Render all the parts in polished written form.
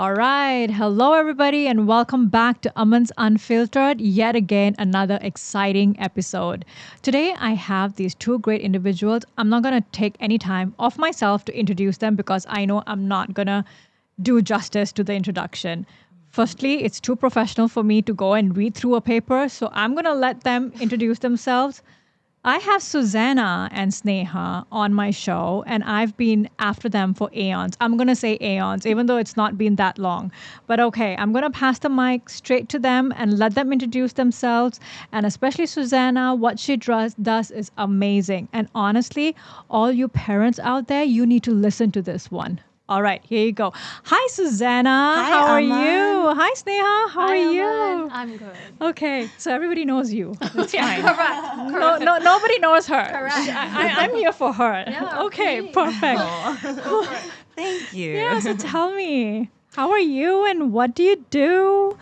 All right. Hello, everybody, and welcome back to Aman's Unfiltered. Yet again, another exciting episode. Today, I have these two great individuals. I'm not going to take any time off myself to introduce them because I know I'm not going to do justice to the introduction. Firstly, it's too professional for me to go and read through a paper, so I'm going to let them introduce themselves. I have Susanna and Sneha on my show, and I've been after them for aeons. I'm going to say aeons, even though it's not been that long. But okay, I'm going to pass the mic straight to them and let them introduce themselves. And especially Susanna, what she does is amazing. And honestly, all you parents out there, you need to listen to this one. All right, here you go. Hi, Susanna. Hi, How are Aman. you? Hi, Sneha. How Hi, are you? Aman. I'm good. Okay, so everybody knows you. It's fine. Correct. No, nobody knows her. Correct. I'm here for her. Yeah, okay, please. perfect. Thank you. Yeah, so tell me, how are you and what do you do?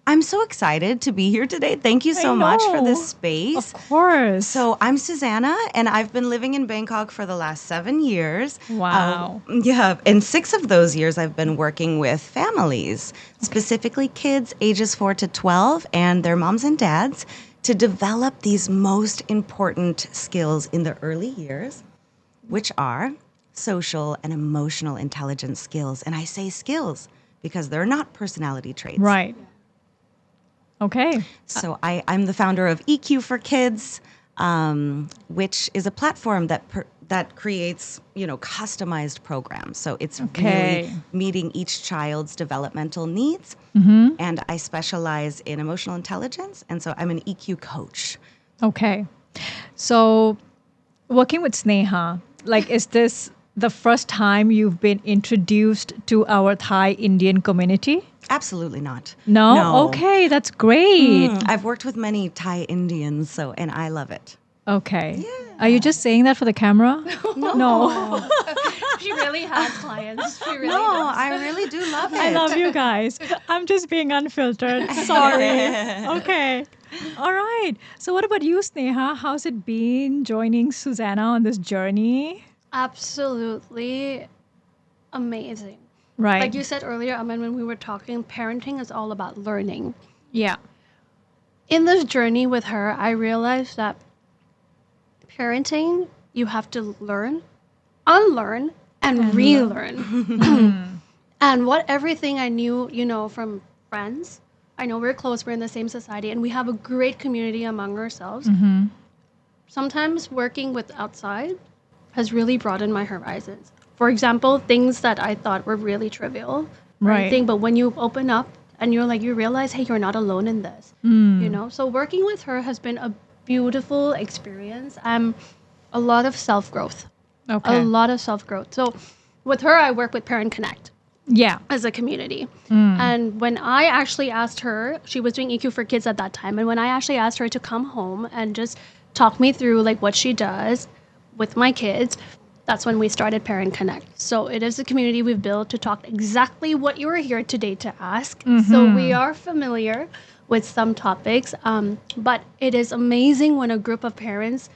I'm so excited to be here today. Thank you so much for know. this space. Of course. So I'm Susanna, and I've been living in Bangkok for the last 7 years. Wow. Yeah, and 6 of those years I've been working with families, specifically kids ages 4 to 12 and their moms and dads, to develop these most important skills in the early years, which are social and emotional intelligence skills. And I say skills because they're not personality traits. Right. Okay. So I'm the founder of EQ for Kids, which is a platform that creates, customized programs. So it's really meeting each child's developmental needs. And I specialize in emotional intelligence. And so I'm an EQ coach. Okay. So working with Sneha, is this the first time you've been introduced to our Thai Indian community? Absolutely not. No? Okay, that's great. I've worked with many Thai Indians, and I love it. Okay. Are you just saying that for the camera? No. She really has clients. She really No, does. I really do love it. I love you guys. I'm just being unfiltered. Sorry. Okay. All right. So what about you, Sneha? How's it been joining Susanna on this journey? Absolutely amazing. Right. Like you said earlier, Aman, when we were talking, parenting is all about learning. Yeah. In this journey with her, I realized that parenting, you have to learn, unlearn, and relearn. And what everything I knew, from friends, I know we're close, we're in the same society, and we have a great community among ourselves. Sometimes working with outside has really broadened my horizons. For example, things that I thought were really trivial, Right. but when you open up and you realize, hey, you're not alone in this. So working with her has been a beautiful experience. A lot of self-growth. Okay. A lot of self-growth. So with her, I work with Parent Connect Yeah. as a community. And when I actually asked her, she was doing EQ for Kids at that time. And when I actually asked her to come home and just talk me through what she does with my kids, that's when we started Parent Connect. So it is a community we've built to talk exactly what you are here today to ask. So we are familiar with some topics, but it is amazing when a group of parents,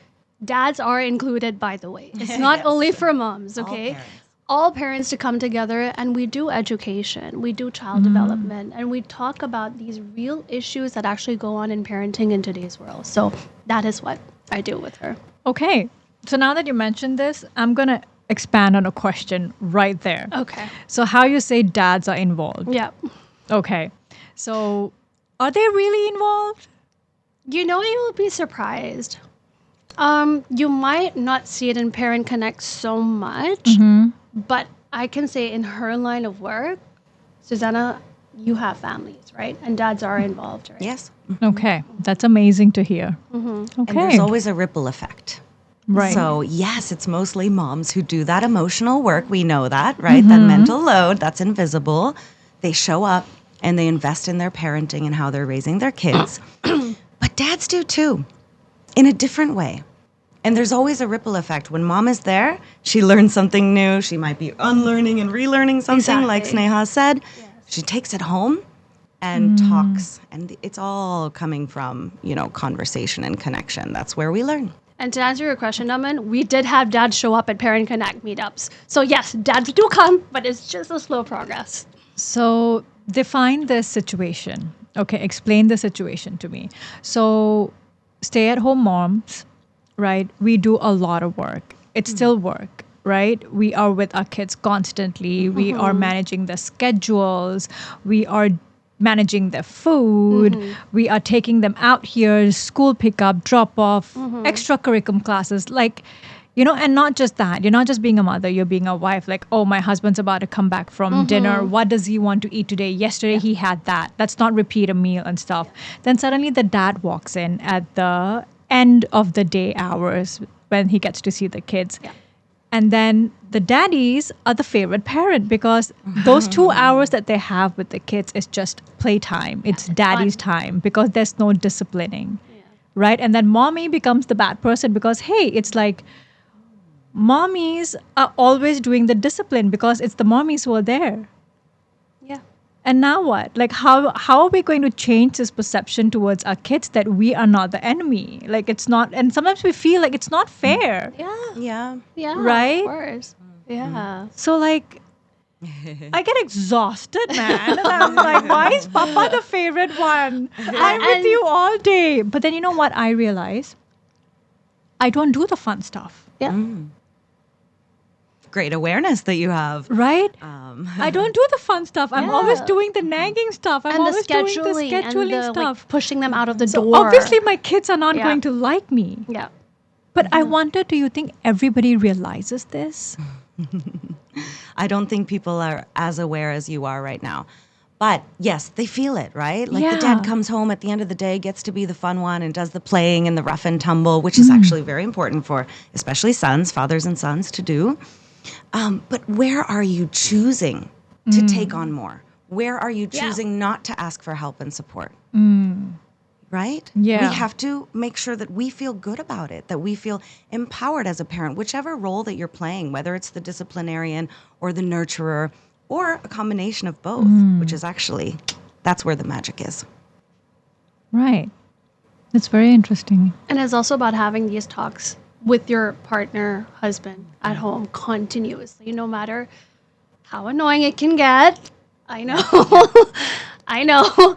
dads are included, by the way. It's not Yes. only for moms, okay? parents. All parents to come together, and we do education, we do child development, and we talk about these real issues that actually go on in parenting in today's world. So that is what I do with her. Okay. So now that you mentioned this, I'm going to expand on a question right there. Okay. So how you say dads are involved. Yeah. Okay. So are they really involved? You will be surprised. You might not see it in Parent Connect so much, but I can say in her line of work, Susanna, you have families, right? And dads are involved, right? Yes. Okay. That's amazing to hear. And Okay. there's always a ripple effect. Right. So, yes, it's mostly moms who do that emotional work. We know that, right? That mental load, that's invisible. They show up and they invest in their parenting and how they're raising their kids. But dads do too, in a different way. And there's always a ripple effect. When mom is there, she learns something new. She might be unlearning and relearning something, like Exactly. Sneha said. She takes it home and talks. And it's all coming from, conversation and connection. That's where we learn. And to answer your question, Aman, we did have dads show up at Parent Connect meetups. So yes, dads do come, but it's just a slow progress. So define this situation. Okay, explain the situation to me. So stay at home moms, right? We do a lot of work. It's still work, right? We are with our kids constantly. We are managing the schedules. We are managing their food. We are taking them out here, school pickup, drop off, extracurriculum classes. Like, and not just that. You're not just being a mother, you're being a wife. Like, oh, my husband's about to come back from dinner. What does he want to eat today? Yesterday he had that. Let's not repeat a meal and stuff. Then suddenly the dad walks in at the end of the day hours when he gets to see the kids. And then the daddies are the favorite parent because those 2 hours that they have with the kids is just playtime. It's daddy's time because there's no disciplining. Right? And then mommy becomes the bad person because, hey, it's like mommies are always doing the discipline because it's the mommies who are there. Yeah. And now what? Like, how are we going to change this perception towards our kids that we are not the enemy? Like, it's not, and sometimes we feel like it's not fair. Yeah. Yeah. Yeah. Right? Of course. Yeah. So, like, I get exhausted, man. And I'm like, why is Papa the favorite one? I'm with you all day. But then you know what I realize? I don't do the fun stuff. Yeah. Great awareness that you have. Right? I don't do the fun stuff. I'm always Yeah. doing the nagging stuff. I'm And the always doing the scheduling scheduling and the, stuff. like, pushing them out of the So door. obviously my kids are not Yeah. going to like me. Yeah. But I wonder, do you think everybody realizes this? I don't think people are as aware as you are right now. But yes, they feel it, right? Like the Yeah. dad comes home at the end of the day, gets to be the fun one and does the playing and the rough and tumble, which is actually very important for especially sons, fathers and sons to do. But where are you choosing to take on more? Where are you choosing not to ask for help and support? Right? Yeah. We have to make sure that we feel good about it, that we feel empowered as a parent, whichever role that you're playing, whether it's the disciplinarian or the nurturer or a combination of both, which is actually, that's where the magic is. Right. It's very interesting. And it's also about having these talks with your partner, husband at home continuously, no matter how annoying it can get. I know. I know.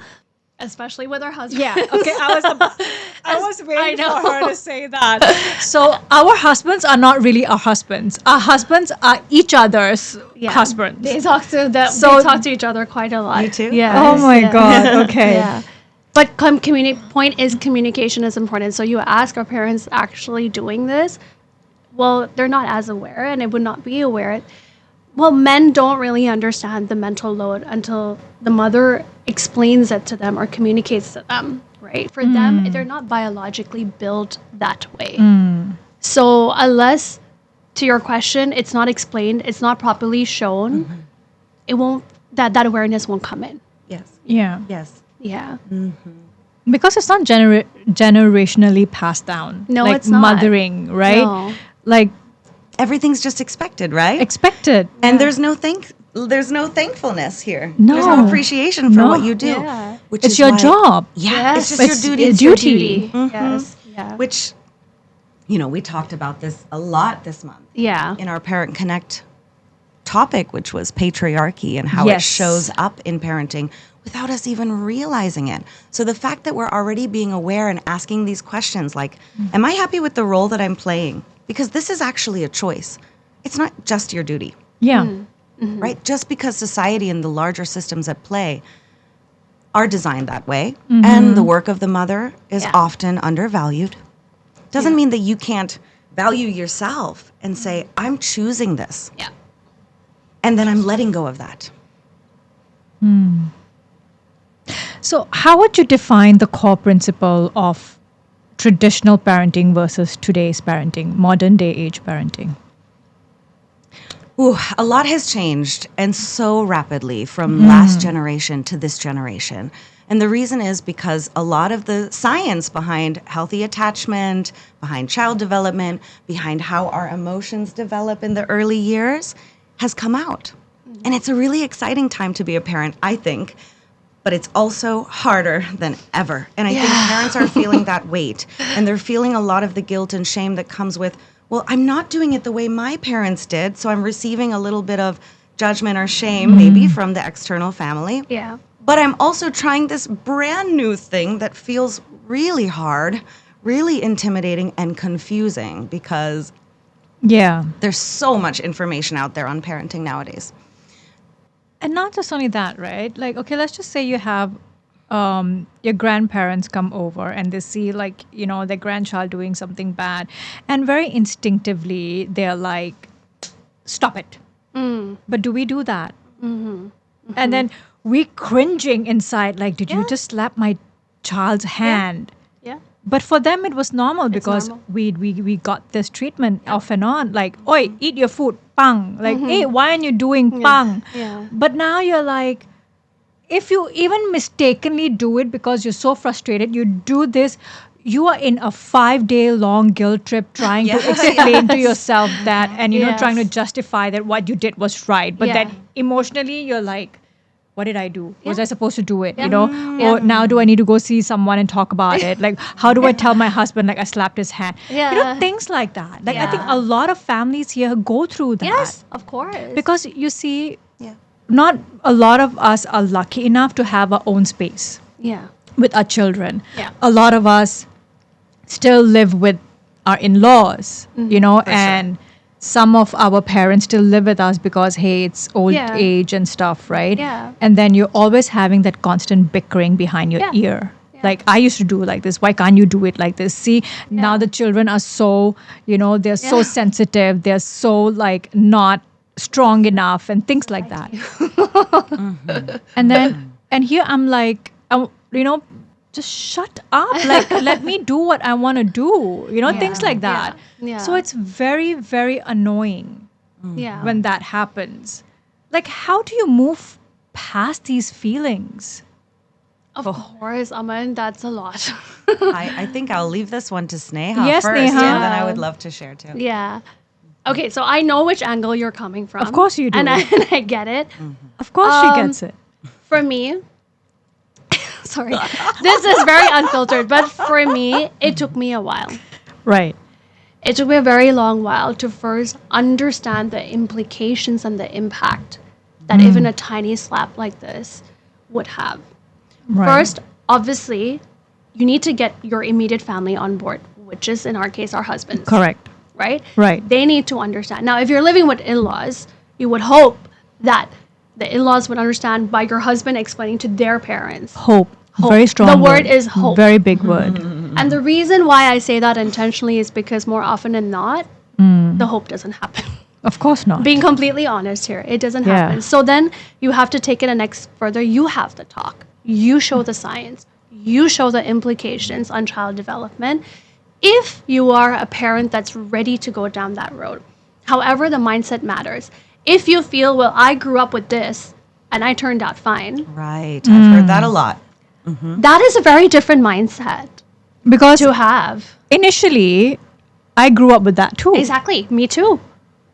Especially with our husbands. Yeah. Okay. I was waiting know. for her to say that. So our husbands are not really our husbands. Our husbands are each other's husbands. They talk to them. So- they talk to each other quite a lot. You too? Yeah. Oh my God. Okay. Yeah. But point is communication is important. So you ask, are parents actually doing this? Well, they're not as aware, and it would not be aware. Well, men don't really understand the mental load until the mother explains it to them or communicates to them, right? For them, they're not biologically built that way. So unless, to your question, it's not explained, it's not properly shown, it won't, that awareness won't come in. Yes. Yeah. Yes. Yeah. Because it's not generationally passed down. No, like it's not. mothering, right? No. Like Everything's just expected, right? expected. And there's no thankfulness here. No. There's no appreciation for No. what you do. Yeah. Which It's is your why- job. Yeah, Yes. it's just your duty. It's Your duty. Yes. Yeah. Which, we talked about this a lot this month Yeah. in our Parent Connect topic, which was patriarchy and how Yes. it shows up in parenting without us even realizing it. So the fact that we're already being aware and asking these questions like, am I happy with the role that I'm playing? Because this is actually a choice. It's not just your duty, Yeah. right? Just because society and the larger systems at play are designed that way and the work of the mother is Yeah. often undervalued, doesn't mean that you can't value yourself and say, I'm choosing this. Yeah. And then I'm letting go of that. So, how would you define the core principle of traditional parenting versus today's parenting, modern day age parenting? Ooh, a lot has changed and so rapidly from last generation to this generation. And the reason is because a lot of the science behind healthy attachment, behind child development, behind how our emotions develop in the early years has come out. And it's a really exciting time to be a parent, I think, but it's also harder than ever. And I think parents are feeling that weight, and they're feeling a lot of the guilt and shame that comes with, well, I'm not doing it the way my parents did, so I'm receiving a little bit of judgment or shame, maybe from the external family. Yeah. But I'm also trying this brand new thing that feels really hard, really intimidating, and confusing because Yeah. there's so much information out there on parenting nowadays. And not just only that, right? Like, okay, let's just say you have your grandparents come over and they see, like, their grandchild doing something bad. And very instinctively, they're like, stop it. But do we do that? And then we cringing inside, like, did you Yeah. just slap my child's hand? Yeah. But for them, it was normal because normal. we got this treatment off and on. Like, oi, eat your food, pang. Like, hey, why aren't you doing pang? Yeah. But now you're like, if you even mistakenly do it because you're so frustrated, you do this, you are in a 5-day long guilt trip trying to explain to yourself that, and trying to Yes. justify that what you did was right. But Yeah. then emotionally, you're like, what did I do? Was Yeah. I supposed to do it? Yeah. Or now do I need to go see someone and talk about it? Like, how do I tell my husband, like, I slapped his hand? Yeah. Things like that. Like, I think Yeah. a lot of families here go through that. Yes, of course. Because you see, Yeah. not a lot of us are lucky enough to have our own space yeah. with our children. Yeah. A lot of us still live with our in-laws, and some of our parents still live with us because, hey, it's old Yeah. age and stuff, right? Yeah. And then you're always having that constant bickering behind your Yeah. ear. Like, I used to do it like this. Why can't you do it like this? See, now the children are so, they're so Yeah. sensitive. They're so, like, not strong enough and things like that. And then, and here I'm like, just shut up. Like, let me do what I want to do. Things like that. Yeah. So it's very, very annoying Yeah. when that happens. Like, how do you move past these feelings? Of course, Aman, that's a lot. I think I'll leave this one to Sneha Yes, first, Sneha. and then I would love to share too. Yeah. Okay, so I know which angle you're coming from. Of course you do. And I get it. Of course she gets it. For me, sorry, this is very unfiltered, but for me, it took me a while. Right. It took me a very long while to first understand the implications and the impact that even a tiny slap like this would have. Right. First, obviously, you need to get your immediate family on board, which is in our case our husbands. Correct. Right? Right. They need to understand. Now, if you're living with in-laws, you would hope that the in-laws would understand by your husband explaining to their parents. Hope. Hope. Very strong The word is hope. Very big word. And the reason why I say that intentionally is because more often than not, the hope doesn't happen. Of course not. Being completely honest here, it doesn't Yeah. happen. So then you have to take it a next further. You have to talk. You show the science. You show the implications on child development. If you are a parent that's ready to go down that road, however, the mindset matters. If you feel, well, I grew up with this and I turned out fine, Right. I've heard that a lot. that is a very different mindset Because to have. initially, I grew up with that too. Exactly. Me too.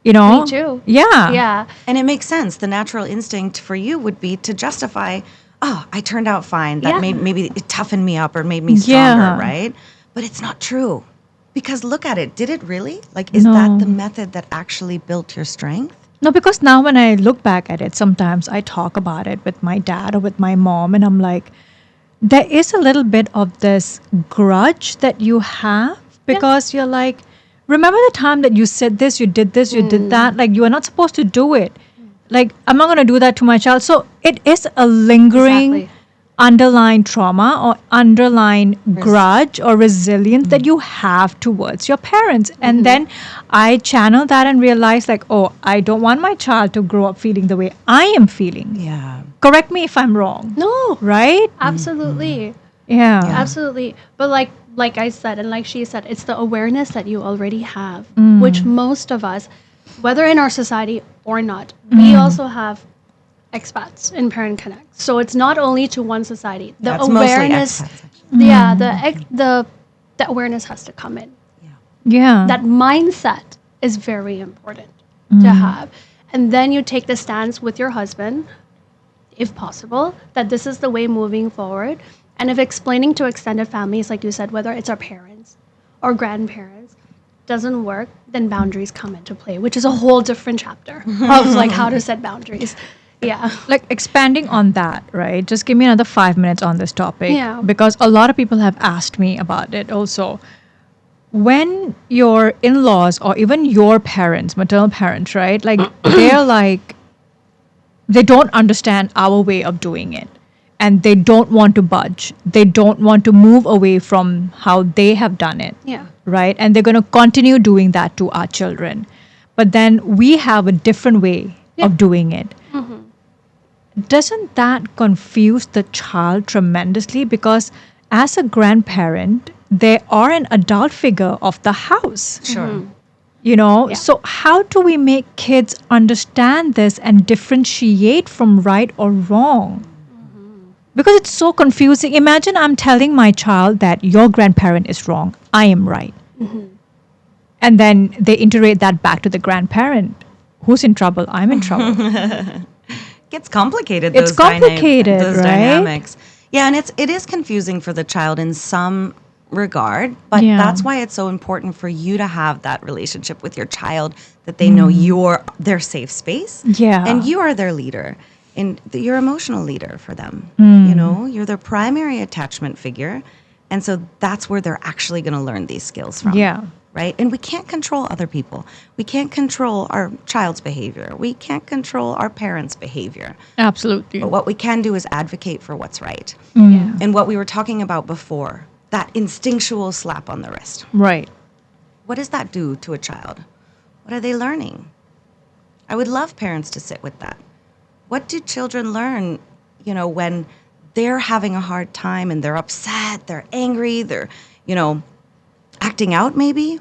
Me too. Yeah. Yeah. And it makes sense. The natural instinct for you would be to justify, oh, I turned out fine. That Yeah. made maybe it toughened me up or made me stronger, Yeah. right? But it's not true. Because look at it. Did it really? Like, is that the method that actually built your strength? No, because now when I look back at it, sometimes I talk about it with my dad or with my mom, and I'm like, there is a little bit of this grudge that you have because you're like, remember the time that you said this, you did that? Like, you are not supposed to do it. Like, I'm not going to do that to my child. So it is a lingering Exactly. underlying trauma or underlying grudge or resilience that you have towards your parents. And then I channel that and realize, like, oh, I don't want my child to grow up feeling the way I am feeling. Yeah. Correct me if I'm wrong. No. Right? Absolutely. Yeah. Absolutely. But like I said, and like she said, it's the awareness that you already have, Mm. which most of us, whether in our society or not, we also have expats in Parent Connect. So it's not only to one society. The That's mostly awareness, expats, actually. yeah, the awareness has to come in. Yeah. That mindset is very important to have. And then you take the stance with your husband, if possible, that this is the way moving forward. And if explaining to extended families, like you said, whether it's our parents or grandparents, doesn't work, then boundaries come into play, which is a whole different chapter of like how to set boundaries. Yeah. Like expanding on that, right? Just give me another 5 minutes on this topic. Yeah. Because a lot of people have asked me about it also. When your in laws or even your parents, maternal parents, right? Like they're like, they don't understand our way of doing it. And they don't want to budge. They don't want to move away from how they have done it. Yeah. Right? And they're going to continue doing that to our children. But then we have a different way of doing it. Doesn't that confuse the child tremendously? Because as a grandparent, they are an adult figure of the house. Sure. You know, Yeah. so how do we make kids understand this and differentiate from right or wrong? Because it's so confusing. Imagine I'm telling my child that your grandparent is wrong, I am right. And then they iterate that back to the grandparent. Who's in trouble? I'm in trouble. Gets complicated. It's complicated, those right? dynamics. Yeah, and it is confusing for the child in some regard, but Yeah. that's why it's so important for you to have that relationship with your child, that they know you're their safe space. Yeah. And you are their leader, and you're emotional leader for them. You know, you're their primary attachment figure. And so that's where they're actually going to learn these skills from. Yeah. Right? And we can't control other people. We can't control our child's behavior. We can't control our parents' behavior. Absolutely. But what we can do is advocate for what's right. Yeah. And what we were talking about before, that instinctual slap on the wrist. Right. What does that do to a child? What are they learning? I would love parents to sit with that. What do children learn, you know, when they're having a hard time and they're upset, they're angry, they're, you know, acting out maybe?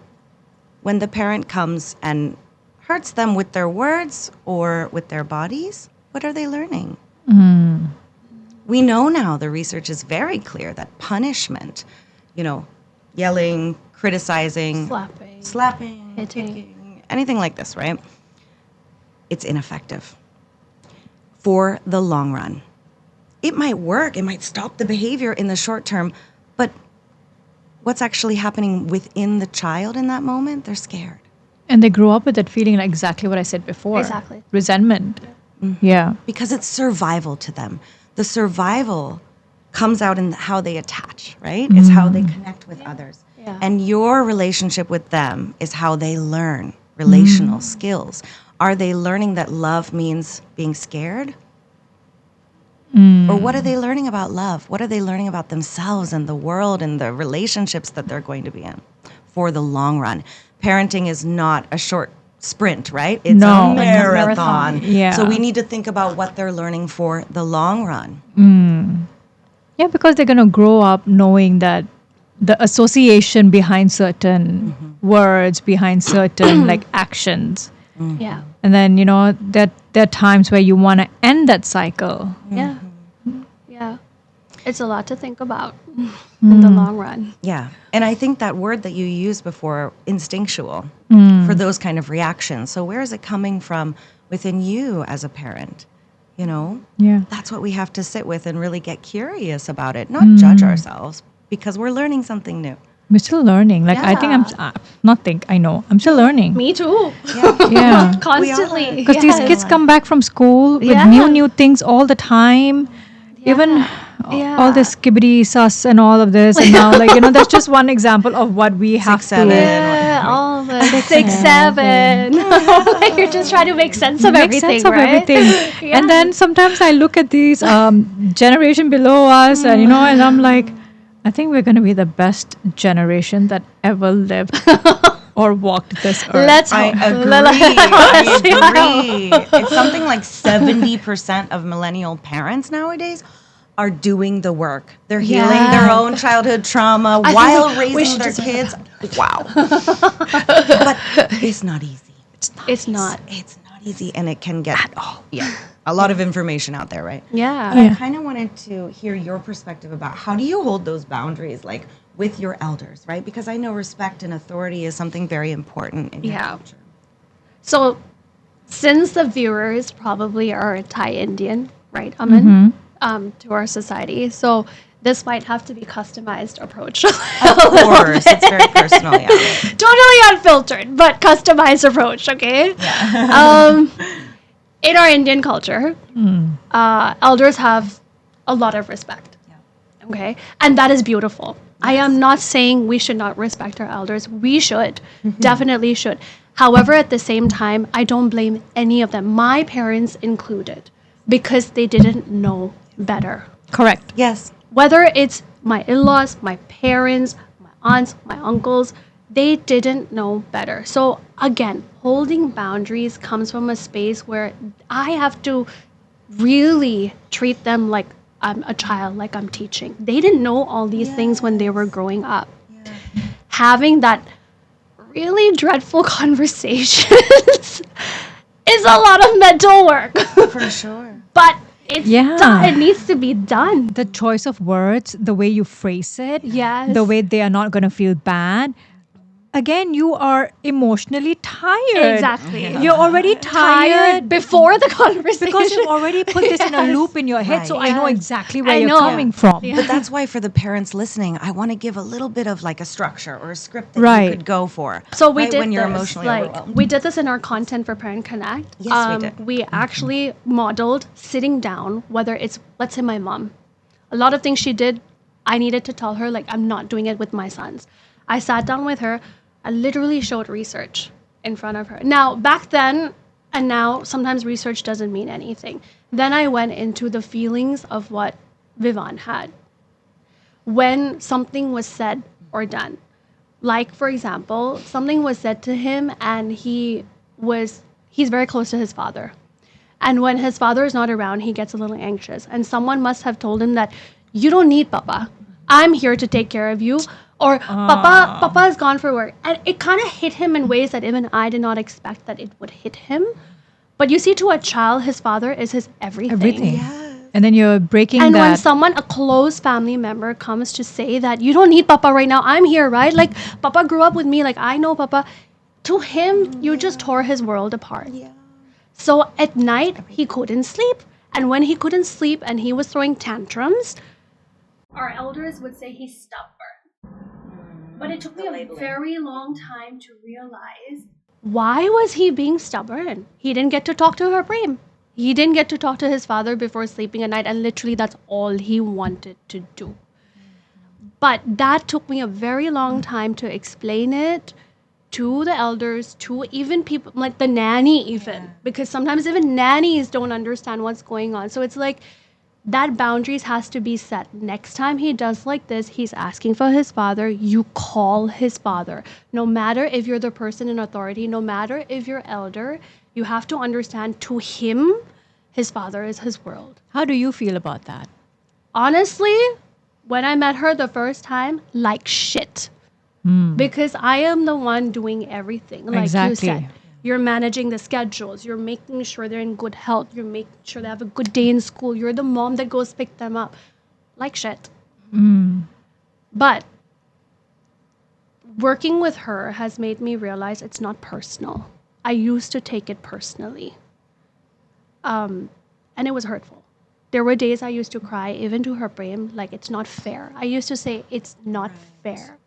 When the parent comes and hurts them with their words or with their bodies, what are they learning? We know now, the research is very clear that punishment, you know, yelling, criticizing, slapping, Hitting. kicking, anything like this, right? It's ineffective for the long run. It might work, it might stop the behavior in the short term, but what's actually happening within the child in that moment? They're scared. And they grow up with that feeling, like exactly what I said before. Exactly. Resentment. Yeah. Because it's survival to them. The survival comes out in how they attach, right? It's how they connect with others. Yeah. And your relationship with them is how they learn relational skills. Are they learning that love means being scared? Or what are they learning about love? What are they learning about themselves and the world and the relationships that they're going to be in for the long run? Parenting is not a short sprint, right? It's No. a It's a marathon. Yeah. So we need to think about what they're learning for the long run. Yeah, because they're going to grow up knowing that the association behind certain words, behind certain like actions. Yeah. And then, you know, that there are times where you want to end that cycle. Yeah. Yeah. It's a lot to think about in the long run. Yeah. And I think that word that you used before, instinctual, for those kind of reactions. So where is it coming from within you as a parent? You know? Yeah. That's what we have to sit with and really get curious about it, not judge ourselves, because we're learning something new. We're still learning. Like, I think I know. I'm still learning. Me too. Yeah. Constantly. Because these Yes. kids come back from school with Yeah. new things all the time. Even Yeah. all this skibbity sus and all of this. And now, like, you know, that's just one example of what we have 6, 7. to Yeah, all the 6, 7. Like you're just trying to make sense of make everything, sense of right? everything. Yeah. And then sometimes I look at these generation below us, and you know, and I'm like, I think we're going to be the best generation that ever lived or walked this earth. Let's I hope. agree. It's something like 70% of millennial parents nowadays are doing the work. They're healing Yeah. their own childhood trauma think while we raising should their just- kids. Wow. But it's not easy. It's not. It's not easy, and it can get a lot of information out there, right? Yeah. I kind of wanted to hear your perspective about how do you hold those boundaries, like with your elders, right? Because I know respect and authority is something very important in your Yeah. culture. So, since the viewers probably are Thai Indian, right, Aman? to our society. So this might have to be customized approach. Of course, it's very personal. Yeah. Totally unfiltered, but customized approach. Okay. In our Indian culture, elders have a lot of respect. Okay. And that is beautiful. I am not saying we should not respect our elders. We should. Definitely should. However, at the same time, I don't blame any of them, my parents included, because they didn't know better. Correct. Yes. Whether it's my in laws, my parents, my aunts, my uncles, they didn't know better. So, again, holding boundaries comes from a space where I have to really treat them like I'm a child, like I'm teaching. They didn't know all these things when they were growing up. Having that really dreadful conversations is a lot of mental work. For sure. But it's Yeah. done. It needs to be done. The choice of words, the way you phrase it, Yes. the way they are not going to feel bad. Again, you are emotionally tired. Exactly. You're already tired before the conversation. because you've already put this in a loop in your head. So I know Yes. exactly where I you're know. coming from. Yeah. But that's why for the parents listening, I want to give a little bit of like a structure or a script that Right. you could go for. So we right, did when you're this, emotionally like overwhelmed. we did this in our content for Parent Connect. Yes, we did. We actually modeled sitting down, whether it's, let's say, my mom. A lot of things she did, I needed to tell her, like, I'm not doing it with my sons. I sat down with her. I literally showed research in front of her. Now, back then and now, sometimes research doesn't mean anything. Then I went into the feelings of what Vivan had when something was said or done. Like, for example, something was said to him and he's very close to his father. And when his father is not around, he gets a little anxious. And someone must have told him that you don't need Papa. I'm here to take care of you. Or Papa is gone for work. And it kind of hit him in ways that even I did not expect that it would hit him. But you see, to a child, his father is his everything. Everything. And then you're breaking And when that. someone, a close family member, comes to say that you don't need Papa right now, I'm here, right? Like, Papa grew up with me, like, I know Papa. To him, you just tore his world apart. So at night, he couldn't sleep. And when he couldn't sleep and he was throwing tantrums, our elders would say he's stubborn. But it took me a very long time to realize, why was he being stubborn? He didn't get to talk to her Prem. He didn't get to talk to his father before sleeping at night, and literally that's all he wanted to do. But that took me a very long time to explain it to the elders, to even people like the nanny, even because sometimes even nannies don't understand what's going on. So it's like that boundaries has to be set. Next time he does like this, he's asking for his father, you call his father. No matter if you're the person in authority, no matter if you're elder, you have to understand, to him, his father is his world. How do you feel about that? Honestly, when I met her the first time, like shit. Because I am the one doing everything. Like Exactly. you said, you're managing the schedules. You're making sure they're in good health. You're making sure they have a good day in school. You're the mom that goes pick them up. Like shit. But working with her has made me realize it's not personal. I used to take it personally. And it was hurtful. There were days I used to cry, even to her Prem, like, it's not fair. I used to say, it's not fair.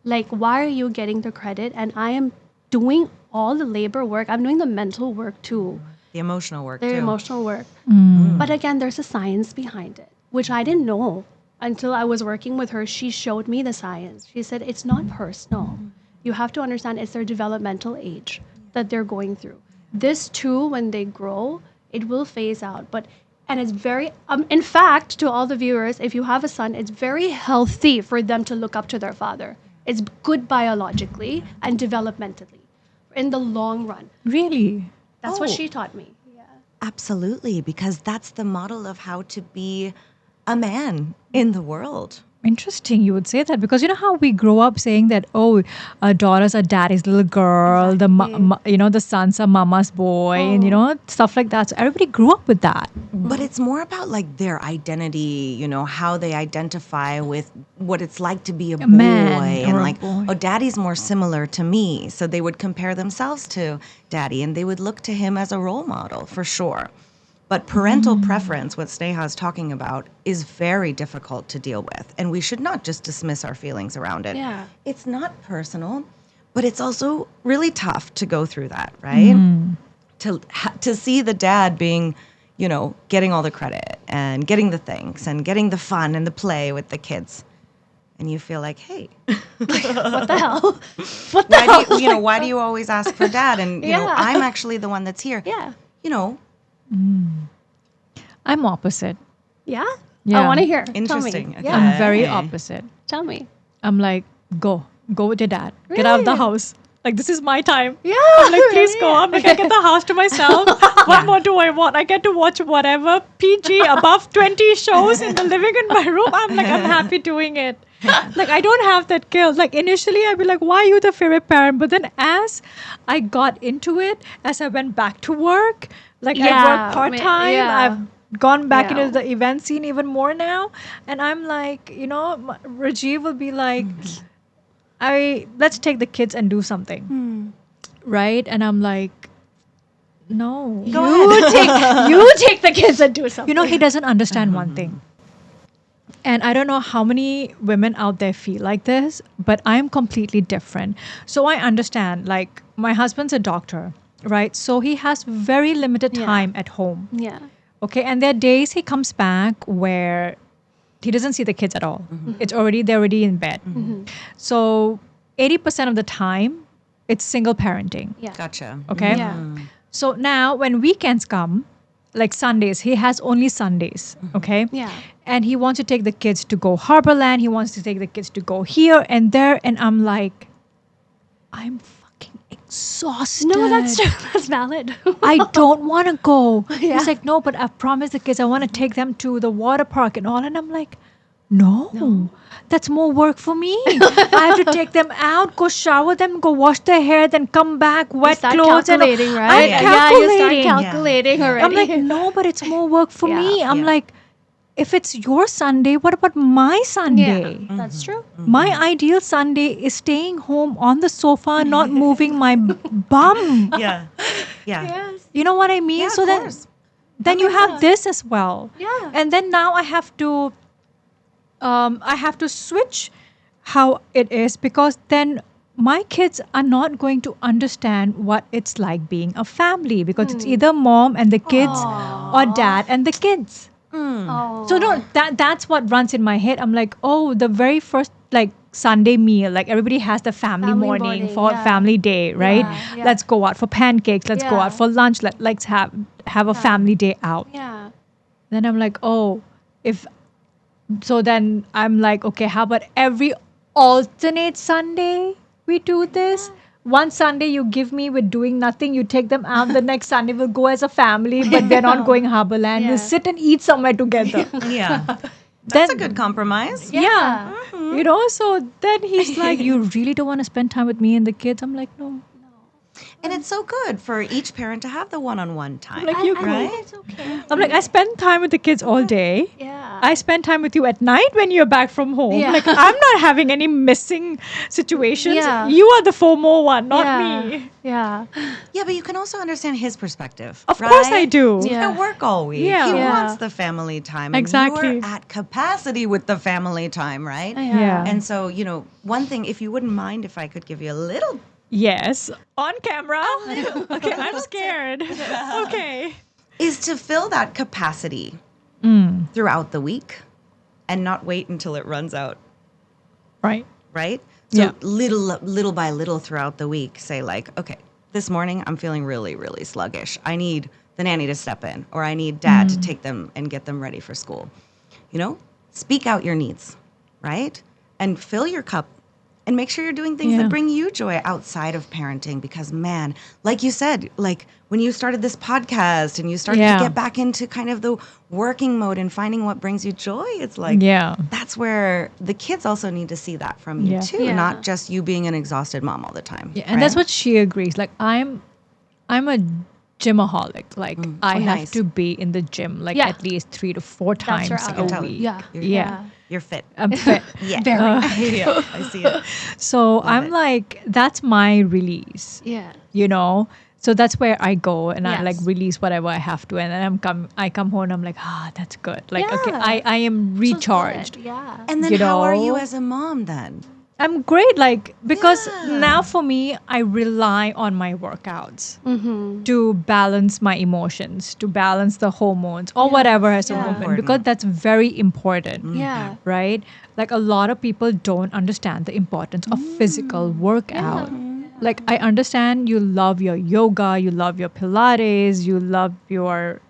Like, why are you getting the credit? And I am doing all the labor work. I'm doing the mental work too, The emotional work the too. emotional work. But again, there's a science behind it, which I didn't know until I was working with her. She showed me the science. She said, it's not personal. You have to understand it's their developmental age that they're going through. This too, when they grow, it will phase out. And it's very, in fact, to all the viewers, if you have a son, it's very healthy for them to look up to their father. It's good biologically and developmentally in the long run. Really? That's what Oh. she taught me. Yeah. Absolutely, because that's the model of how to be a man in the world. Interesting, you would say that because you know how we grow up saying that daughters are daddy's little girl, the sons are mama's boy, and stuff like that. So everybody grew up with that. But it's more about like their identity, how they identify with what it's like to be a boy. man And or a like, boy. oh, daddy's more similar to me. So they would compare themselves to daddy and they would look to him as a role model for sure. But parental preference, what Sneha's talking about, is very difficult to deal with. And we should not just dismiss our feelings around it. Yeah. It's not personal, but it's also really tough to go through that, right? To see the dad being, getting all the credit and getting the things and getting the fun and the play with the kids. And you feel like, hey, What the hell? What the hell? why do you always ask for dad? And, Yeah. I'm actually the one that's here. Yeah. I'm opposite. Yeah? Yeah. I want to hear. Interesting. Tell me. Okay. Yeah. I'm very opposite. Tell me. I'm like, go with your dad. Get out of the Really? house. Like, this is my time. Yeah. I'm like, please go. I'm like, I get the house to myself. What more do I want? I get to watch whatever PG above 20 shows in the living in my room. I'm like, I'm happy doing it. Like, I don't have that guilt. Like, initially, I'd be like, why are you the favorite parent? But then as I got into it, as I went back to work, like, I Yeah, work part-time. yeah. I've gone back Yeah. into the event scene even more now. And I'm like, Rajiv will be like, let's take the kids and do something. Right? And I'm like, no. You take the kids and do something. He doesn't understand one thing. And I don't know how many women out there feel like this, but I'm completely different. So I understand, like, my husband's a doctor, right? So he has very limited time at home. Yeah. Okay. And there are days he comes back where he doesn't see the kids at all. They're already in bed. So 80% of the time, it's single parenting. Yeah. Gotcha. Okay. Yeah. So now when weekends come, like Sundays, he has only Sundays. Okay. Yeah. And he wants to take the kids to go Harborland. He wants to take the kids to go here and there. And I'm like, I'm fucking exhausted. No, that's true. That's valid. I don't want to go. Yeah. He's like, no, but I've promised the kids I want to take them to the water park and all. And I'm like, no, that's more work for me. I have to take them out, go shower them, go wash their hair, then come back, wet start clothes. calculating, And right? I'm Yeah, you start calculating. calculating already. I'm like, no, but it's more work for Yeah. me. I'm Yeah. like, if it's your Sunday, what about my Sunday? yeah, that's true. My ideal Sunday is staying home on the sofa, not moving my bum. Yeah. Yeah. Yes. You know what I mean? Yeah, so of then, course. then you have this as well. Yeah. And then now I have to switch how it is, because then my kids are not going to understand what it's like being a family, because it's either mom and the kids or dad and the kids. Oh. So no, that's what runs in my head. I'm like, oh, the very first like Sunday meal, like everybody has the family morning for yeah. family day, right? Yeah, yeah. Let's go out for pancakes. Let's go Yeah. out for lunch. Let's have a family day out. Yeah. Then I'm like, oh, so then I'm like, okay, how about every alternate Sunday we do this? One Sunday you give me with doing nothing, you take them out. The next Sunday we'll go as a family, but we're not going Harborland. Yeah. We'll sit and eat somewhere together. Yeah. That's a good compromise. Yeah. So then he's like, you really don't want to spend time with me and the kids? I'm like, no. And it's so good for each parent to have the one-on-one time. Like, you I right? think it's okay. I'm like, I spend time with the kids all day. Yeah. I spend time with you at night when you're back from home. Yeah. Like, I'm not having any missing situations. Yeah. You are the FOMO one, not yeah. me. Yeah. Yeah, but you can also understand his perspective. Of course I right? do. He's Yeah. at work all week. Yeah. He Yeah. wants the family time. And Exactly. you're at capacity with the family time, right? Yeah. And so, one thing, if you wouldn't mind if I could give you a little, Yes. On camera. Okay, I'm scared. Okay. is to fill that capacity throughout the week and not wait until it runs out, Right. right? So Yeah. little by little throughout the week, say like, okay, this morning I'm feeling really, really sluggish. I need the nanny to step in, or I need dad to take them and get them ready for school. Speak out your needs, right? And fill your cup and make sure you're doing things Yeah. that bring you joy outside of parenting, because man, like you said, like when you started this podcast and you started Yeah. to get back into kind of the working mode and finding what brings you joy, it's like, Yeah. that's where the kids also need to see that from you Yeah. too, Yeah. not just you being an exhausted mom all the time. Yeah, and that's right? what she agrees. Like, I'm a gymaholic. Like, I Oh, have nice. to be in the gym like Yeah. at least 3 to 4 That's times your I can a tell. week. Yeah. Yeah. You're fit. I'm fit. Yeah. Very. Yeah, I see it. So I'm it. like, that's my release. Yeah. You know, So that's where I go and I like Yes. release whatever I have to, and then I come home and I'm like, that's good. Like, okay, Yeah. I am Which is good. recharged. Yeah. And then You how are you know? as a mom then? I'm great, like, because Yeah. now for me, I rely on my workouts to balance my emotions, to balance the hormones or whatever as a Yeah. woman, because that's very important. Yeah. Right? Like, a lot of people don't understand the importance of physical workout. Like, I understand you love your yoga, you love your Pilates, you love your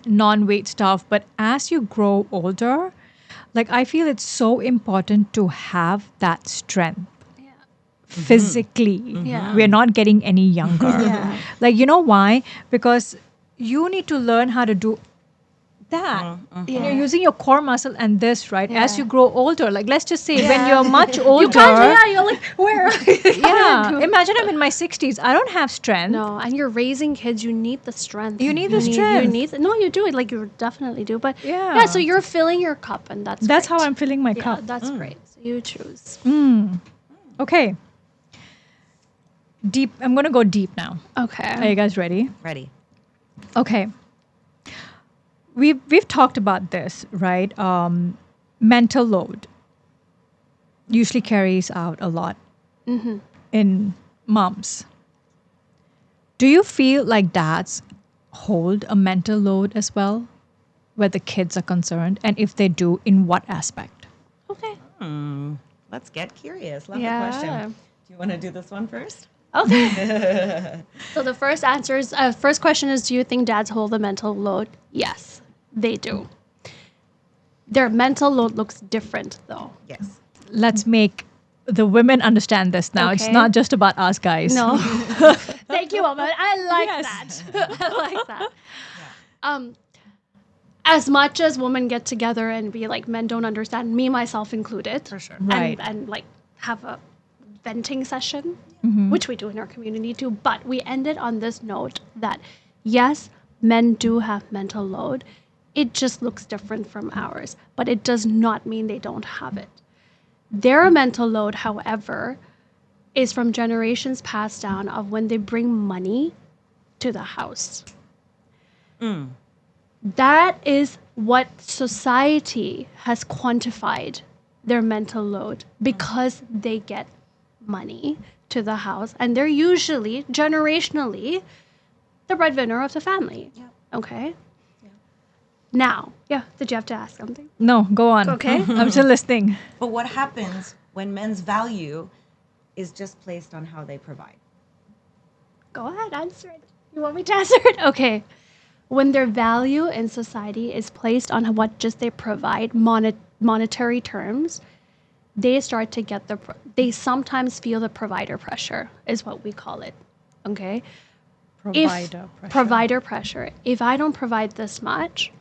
non-weight stuff, but as you grow older, like, I feel it's so important to have that strength physically. Yeah. We're not getting any younger. Yeah. Like, you know why? Because you need to learn how to do that. Yeah. You're using your core muscle and this, right? As Yeah. you grow older, like, let's just say when Yeah. you're much older. You can't. Yeah. You're like, where? Yeah. Imagine I'm in my 60s. I don't have strength. No, and you're raising kids. You need the strength. You need the strength. You need. No, you do it. Like you definitely do. But Yeah. So you're filling your cup, and that's That's great. how I'm filling my Yeah, cup. that's great. So you choose. Okay. Deep. I'm going to go deep now. Are Okay. you guys ready? Ready. Okay. We've talked about this, right? Mental load usually carries out a lot in moms. Do you feel like dads hold a mental load as well, where the kids are concerned, and if they do, in what aspect? Okay. Let's get curious. Love Yeah. the question. Do you want to do this one first? Okay. So the first question is, do you think dads hold the mental load? Yes, they do. Their mental load looks different though. Yes. Let's make the women understand this now. It's Okay. not just about us guys. No. Thank you, Aman. I like Yes. that. I like that. As much as women get together and be like, men don't understand, me, myself included. For sure. Right. And like have a venting session, which we do in our community too. But we ended on this note that yes, men do have mental load. It just looks different from ours, but it does not mean they don't have it. Their mental load, however, is from generations passed down of when they bring money to the house. That is what society has quantified their mental load because they get money to the house and they're usually generationally the breadwinner of the family. Okay. Now, did you have to ask something? No, go on. Okay. I'm still listening. But what happens when men's value is just placed on how they provide? Go ahead, answer it. You want me to answer it? Okay. When their value in society is placed on what just they provide, monetary terms, they start to get they sometimes feel the provider pressure, is what we call it. Okay? Provider pressure. If I don't provide this much,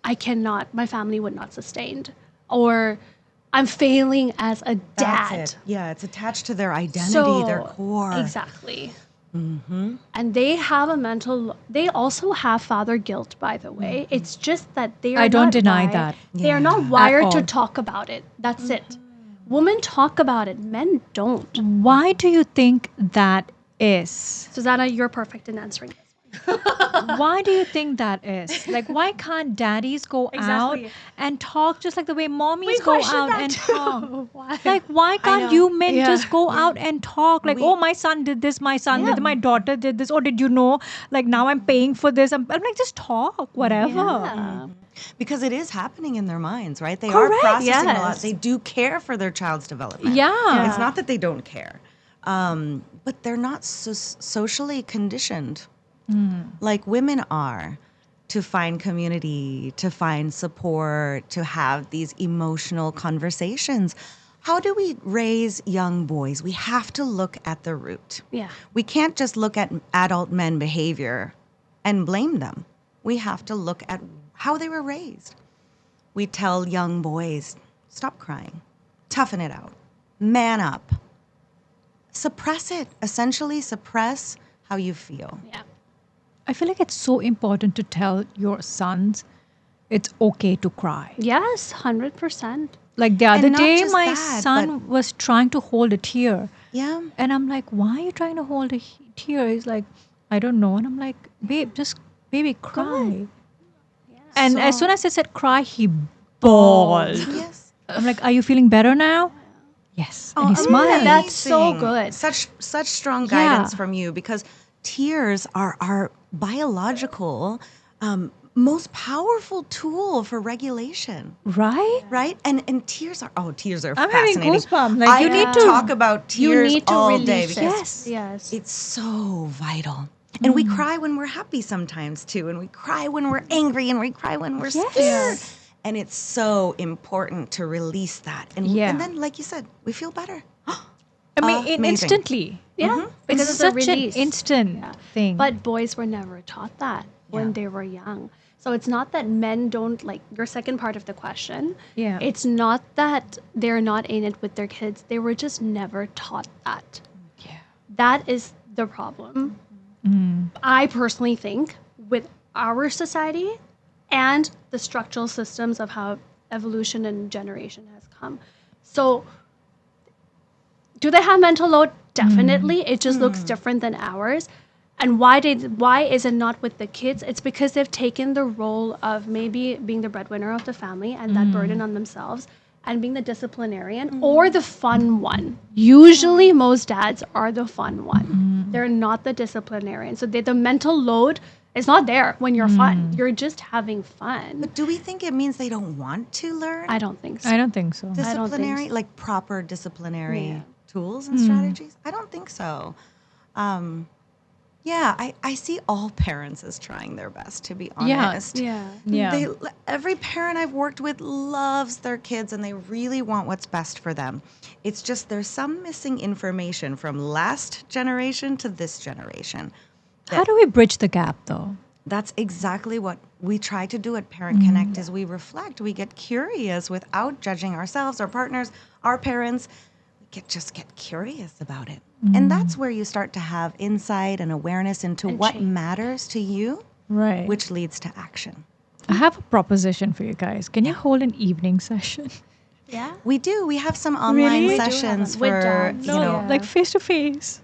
my family would not sustained. Or I'm failing as a dad. That's it. Yeah, it's attached to their identity, their core. Exactly. And they have they also have father guilt, by the way. It's just that they are I don't not deny wired- that. They are not At wired to all. talk about it. That's it. Women talk about it. Men don't. Why do you think that is? Susanna, you're perfect in answering this. Why do you think that is? Like, why can't daddies go Exactly. out and talk just like the way mommies We go question out that and too. talk? Why? Like, why can't know. you men Yeah. just go out and talk? Like, oh, my son did this, my son did, my daughter did this. Oh, did you know? Like, now I'm paying for this. I'm like, just talk, whatever. Yeah. Because it is happening in their minds, right? They Correct, are processing a lot. yes. They do care for their child's development. Yeah. It's not that they don't care, but they're not socially conditioned like women are to find community, to find support, to have these emotional conversations. How do we raise young boys? We have to look at the root. Yeah. We can't just look at adult men behavior and blame them. We have to look at how they were raised. We tell young boys, stop crying, toughen it out, man up, suppress it, essentially suppress how you feel. Yeah. I feel like it's so important to tell your sons it's okay to cry. Yes, 100%. Like the other not day, just my that, son was trying to hold a tear. Yeah. And I'm like, why are you trying to hold a tear? He's like, I don't know. And I'm like, babe, just baby, cry. And as soon as I said cry, he bawled. Yes. I'm like, are you feeling better now? Yes. And he smiled. That's so Amazing. good. Such strong Yeah. guidance from you, because tears are our biological most powerful tool for regulation. Right? Right? And tears are tears are I'm having fascinating. goosebumps. Like, I you could need to- talk about You tears need to all release day it. because Yes. Yes. it's so vital. And we cry when we're happy sometimes too, and we cry when we're angry, and we cry when we're Yes. scared. And it's so important to release that. Yeah. And then, like you said, we feel better. I mean, Amazing. instantly. Yeah. Because It's it's a such an release. instant thing. But boys were never taught that when they were young. So it's not that men don't like your second part of the question. Yeah. It's not that they're not in it with their kids. They were just never taught that. yeah. That is the problem. I personally think with our society and the structural systems of how evolution and generation has come. So do they have mental load? Definitely. It just looks different than ours. And why is it not with the kids? It's because they've taken the role of maybe being the breadwinner of the family and that burden on themselves and being the disciplinarian or the fun one. Usually most dads are the fun one. They're not the disciplinarian. So the mental load is not there when you're fun. You're just having fun. But do we think it means they don't want to learn I don't think so. I don't think so. don't think disciplinary, so. like proper disciplinary Yeah. tools and strategies? I don't think so. Yeah, I see all parents as trying their best, to be Yeah. honest. Yeah. Yeah. Every parent I've worked with loves their kids and they really want what's best for them. It's just there's some missing information from last generation to this generation. How do we bridge the gap though? That's exactly what we try to do at Parent Connect is we reflect, we get curious without judging ourselves, our partners, our parents. We just get curious about it. And that's where you start to have insight and awareness into And what change. matters to you, Right. which leads to action. I have a proposition for you guys. Can you hold an evening session? Yeah. We do. We have some online Really? We do have sessions them. With for, dads. you No, know, yeah. Like face to face.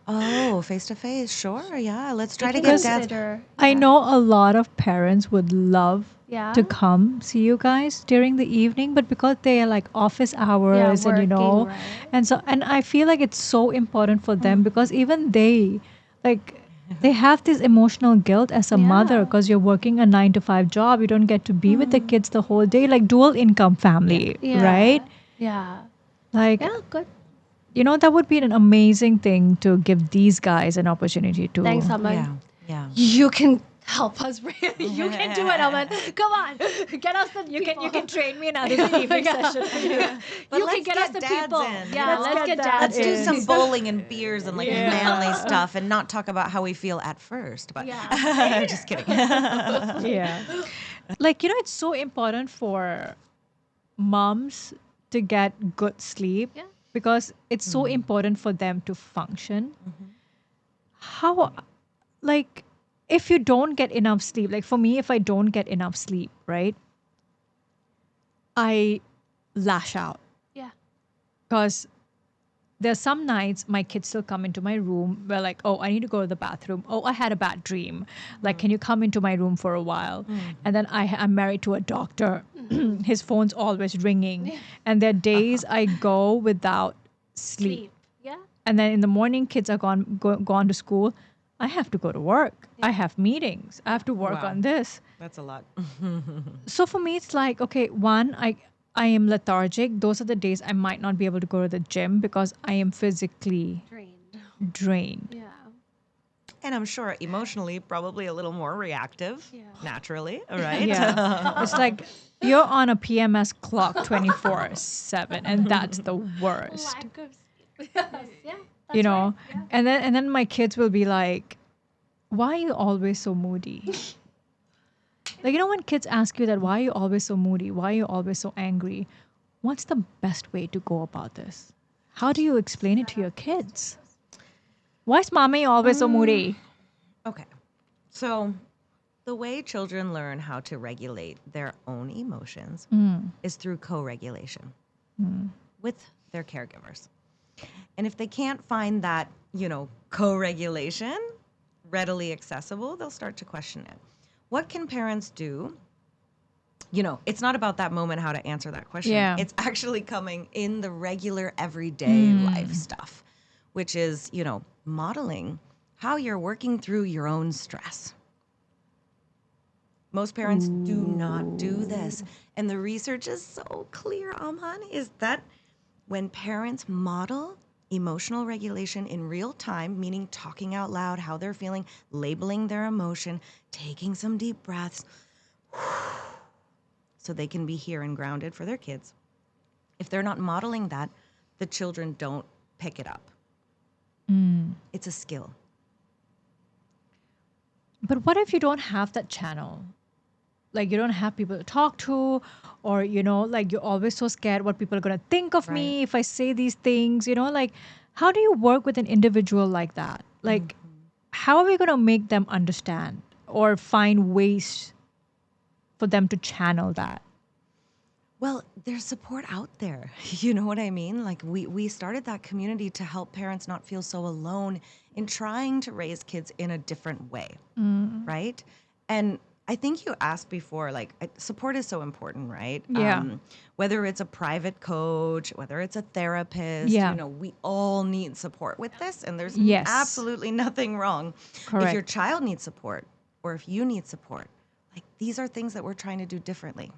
oh, face to face. Sure. Yeah. Let's try to can get dads. consider- I know a lot of parents would love Yeah. to come see you guys during the evening, but because they are like office hours and working, right. and I feel like it's so important for them because even they like they have this emotional guilt as a mother Yeah. because you're working a 9 to 5 job. You don't get to be with the kids the whole day, like dual income family, Yeah. right? Yeah. Like, Yeah, good. you know, that would be an amazing thing to give these guys an opportunity to. Thanks, Aman. Yeah. Yeah. You can help us really. You can do it, Aman. Come on. Get us the people. You can train me another evening session. But You let's can get us the dads people. in. Yeah, let's get dads Let's do in. some bowling and beers and like Yeah. manly stuff and not talk about how we feel at first. But Yeah. just kidding. Yeah. Like, you know, it's so important for moms to get good sleep Yeah. because it's so important for them to function. How, like, if you don't get enough sleep, like for me, if I don't get enough sleep, right, I lash out Yeah. because there's some nights my kids still come into my room where like, oh, I need to go to the bathroom. Oh, I had a bad dream. Like, can you come into my room for a while? And then I'm married to a doctor. His phone's always ringing. And there are days I go without sleep. Yeah. And then in the morning, kids are gone to school. I have to go to work. I have meetings. I have to work Wow. on this. That's a lot. So for me, it's like, okay, one, I am lethargic. Those are the days I might not be able to go to the gym because I am physically Drained. drained. Yeah. And I'm sure emotionally, probably a little more reactive, Yeah. naturally, right? Yeah. It's like you're on a PMS clock 24/7 and that's the worst. Lack of sleep. Yes. Yeah. You know? And then my kids will be like, "Why are you always so moody?" Like, you know, when kids ask you that, why are you always so moody? Why are you always so angry? What's the best way to go about this? How do you explain it to your kids? Why is mommy always so moody? Okay. So the way children learn how to regulate their own emotions is through co-regulation with their caregivers. And if they can't find that co-regulation readily accessible, they'll start to question it. What can parents do? It's not about that moment how to answer that question. Yeah. It's actually coming in the regular everyday life stuff, which is, modeling how you're working through your own stress. Most parents do not do this. And the research is so clear, Aman, is that when parents model emotional regulation in real time, meaning talking out loud how they're feeling, labeling their emotion, taking some deep breaths so they can be here and grounded for their kids. If they're not modeling that, the children don't pick it up. It's a skill. But what if you don't have that channel? Like you don't have people to talk to, or like you're always so scared what people are going to think of me Right. if I say these things, like how do you work with an individual like that? Like how are we going to make them understand or find ways for them to channel that? Well, there's support out there. You know what I mean? Like we started that community to help parents not feel so alone in trying to raise kids in a different way, right? And I think you asked before, like support is so important, right? Yeah. Whether it's a private coach, whether it's a therapist, Yeah. we all need support with this, and there's Yes. absolutely nothing wrong. If your Correct. child needs support, or if you need support, like these are things that we're trying to do differently.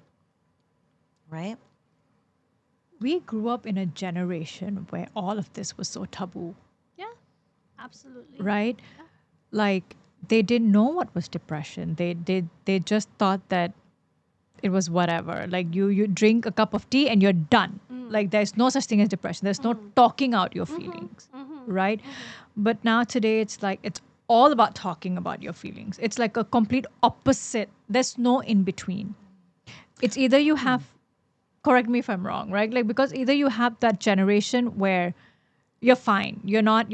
Right? We grew up in a generation where all of this was so taboo, Yeah, absolutely. right? Like they didn't know what was depression. They just thought that it was whatever. Like you drink a cup of tea and you're done. Like there's no such thing as depression. There's no talking out your feelings, right? But now today it's like it's all about talking about your feelings. It's like a complete opposite. There's no in between. It's either you have, correct me if I'm wrong, right? Like because either you have that generation where you're fine, you're not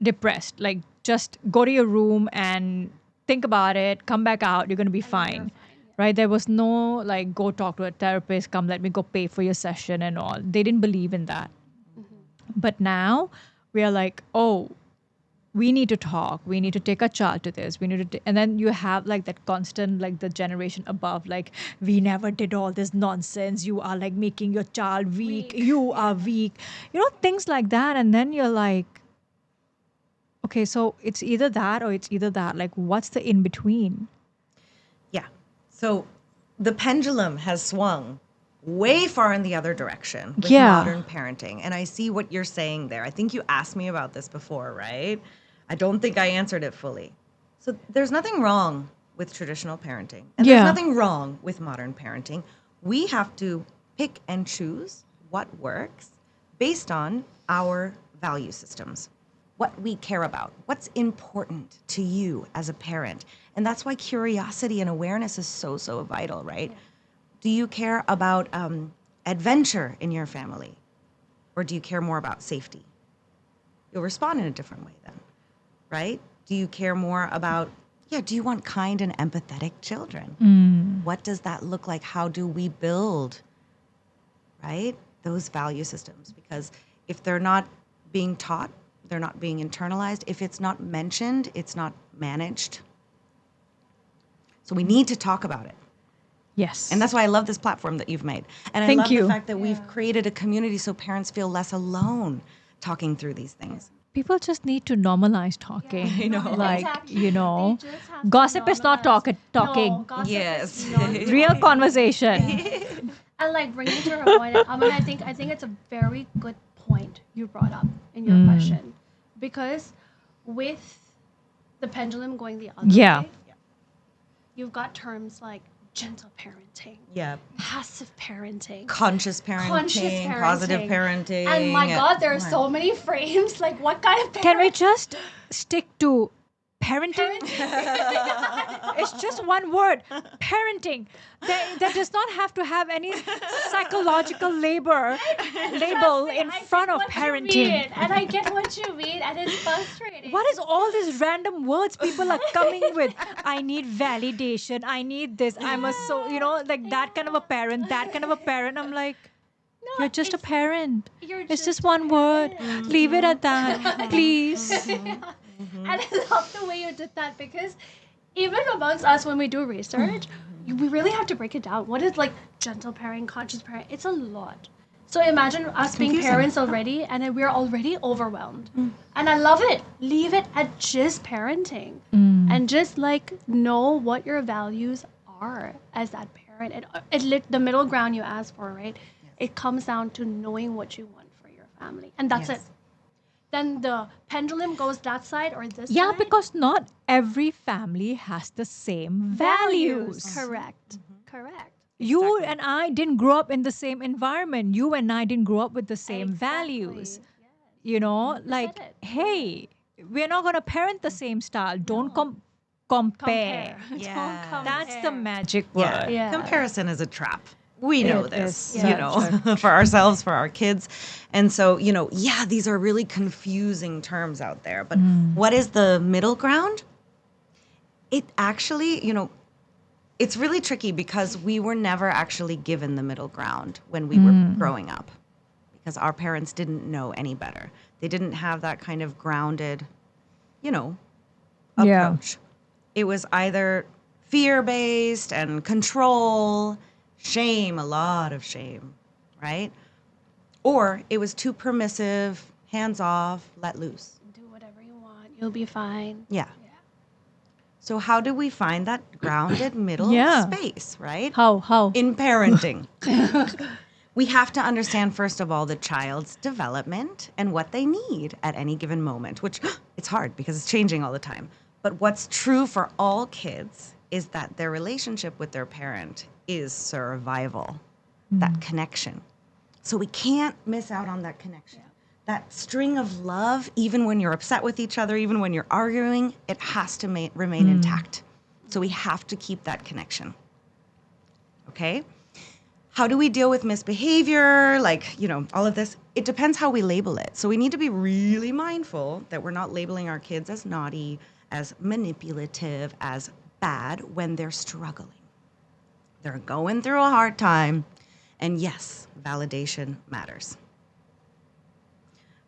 depressed. Like just go to your room and think about it, come back out, you're gonna be fine. Right? There was no like go talk to a therapist, come let me go pay for your session and all. They didn't believe in that. But now we are like, oh, we need to talk, we need to take a child to this, we need to and then you have like that constant, like the generation above, like we never did all this nonsense, you are like making your child weak, you are weak, things like that. And then you're like, okay, so it's either that or it's either that, like what's the in between? Yeah. So the pendulum has swung way far in the other direction with Yeah. modern parenting. And I see what you're saying there. I think you asked me about this before, right? I don't think I answered it fully. So there's nothing wrong with traditional parenting. And Yeah. there's nothing wrong with modern parenting. We have to pick and choose what works based on our value systems, what we care about, what's important to you as a parent. And that's why curiosity and awareness is so, so vital, right? Do you care about adventure in your family? Or do you care more about safety? You'll respond in a different way then, right? Do you care more about, do you want kind and empathetic children? What does that look like? How do we build, right, those value systems? Because if they're not being taught, they're not being internalized. If it's not mentioned, it's not managed. So we need to talk about it. Yes. And that's why I love this platform that you've made. And I Thank love you. the fact that we've created a community so parents feel less alone talking through these things. People just need to normalize talking. I know. Like, Exactly. They just have to gossip is not normalize. talking. No, gossip Yes. is not Real talking. conversation. And like bringing to her point, I mean, I think it's a very good point you brought up in your question, because with the pendulum going the other Yeah. way, you've got terms like gentle parenting, Yeah. passive parenting, Conscious parenting, positive parenting. and my God, there are so many frames. Like, what kind of Can we parent? just stick to parenting? It's just one word, parenting. That does not have to have any psychological label in front of parenting. And I get what you mean, and it's frustrating. What is all these random words people are coming with? I need validation. I need this. I'm a like that kind of a parent, that kind of a parent. I'm like, You're just a it's- parent. You're It's just a one word. parent. Leave it at that, please. And I love the way you did that because even amongst us when we do research, we really have to break it down. What is like gentle parent, conscious parent? It's a lot. So imagine us being confusing. parents already and then we're already overwhelmed. And I love it. Leave it at just parenting. And just like know what your values are as that parent. The middle ground you asked for, right? It comes down to knowing what you want for your family. And that's Yes. it. Then the pendulum goes that side or this Yeah, side. because not every family has the same values. Correct. Correct. You Exactly. and I didn't grow up in the same environment. You and I didn't grow up with the same Exactly. values. You know, like, it. hey, we're not going to parent the same style. Don't compare. Yeah. Don't compare. That's the magic Yeah. word. Yeah. Comparison is a trap. We know It this, is you such know, for ourselves, for our kids. And so, you know, yeah, these are really confusing terms out there. But what is the middle ground? It actually, you know, it's really tricky because we were never actually given the middle ground when we were growing up because our parents didn't know any better. They didn't have that kind of grounded, you know, Yeah. approach. It was either fear-based and control, shame, a lot of shame, right? Or it was too permissive, hands off, let loose. Do whatever you want. You'll be fine. Yeah. So how do we find that grounded middle Yeah. space, right? How? In parenting. We have to understand, first of all, the child's development and what they need at any given moment, which it's hard because it's changing all the time. But what's true for all kids is that their relationship with their parent is survival, that connection. So we can't miss out on that connection. That string of love, even when you're upset with each other, even when you're arguing, it has to remain intact. So we have to keep that connection. Okay? How do we deal with misbehavior? Like, you know, all of this. It depends how we label it. So we need to be really mindful that we're not labeling our kids as naughty, as manipulative, as bad when they're struggling. They're going through a hard time. And yes, validation matters.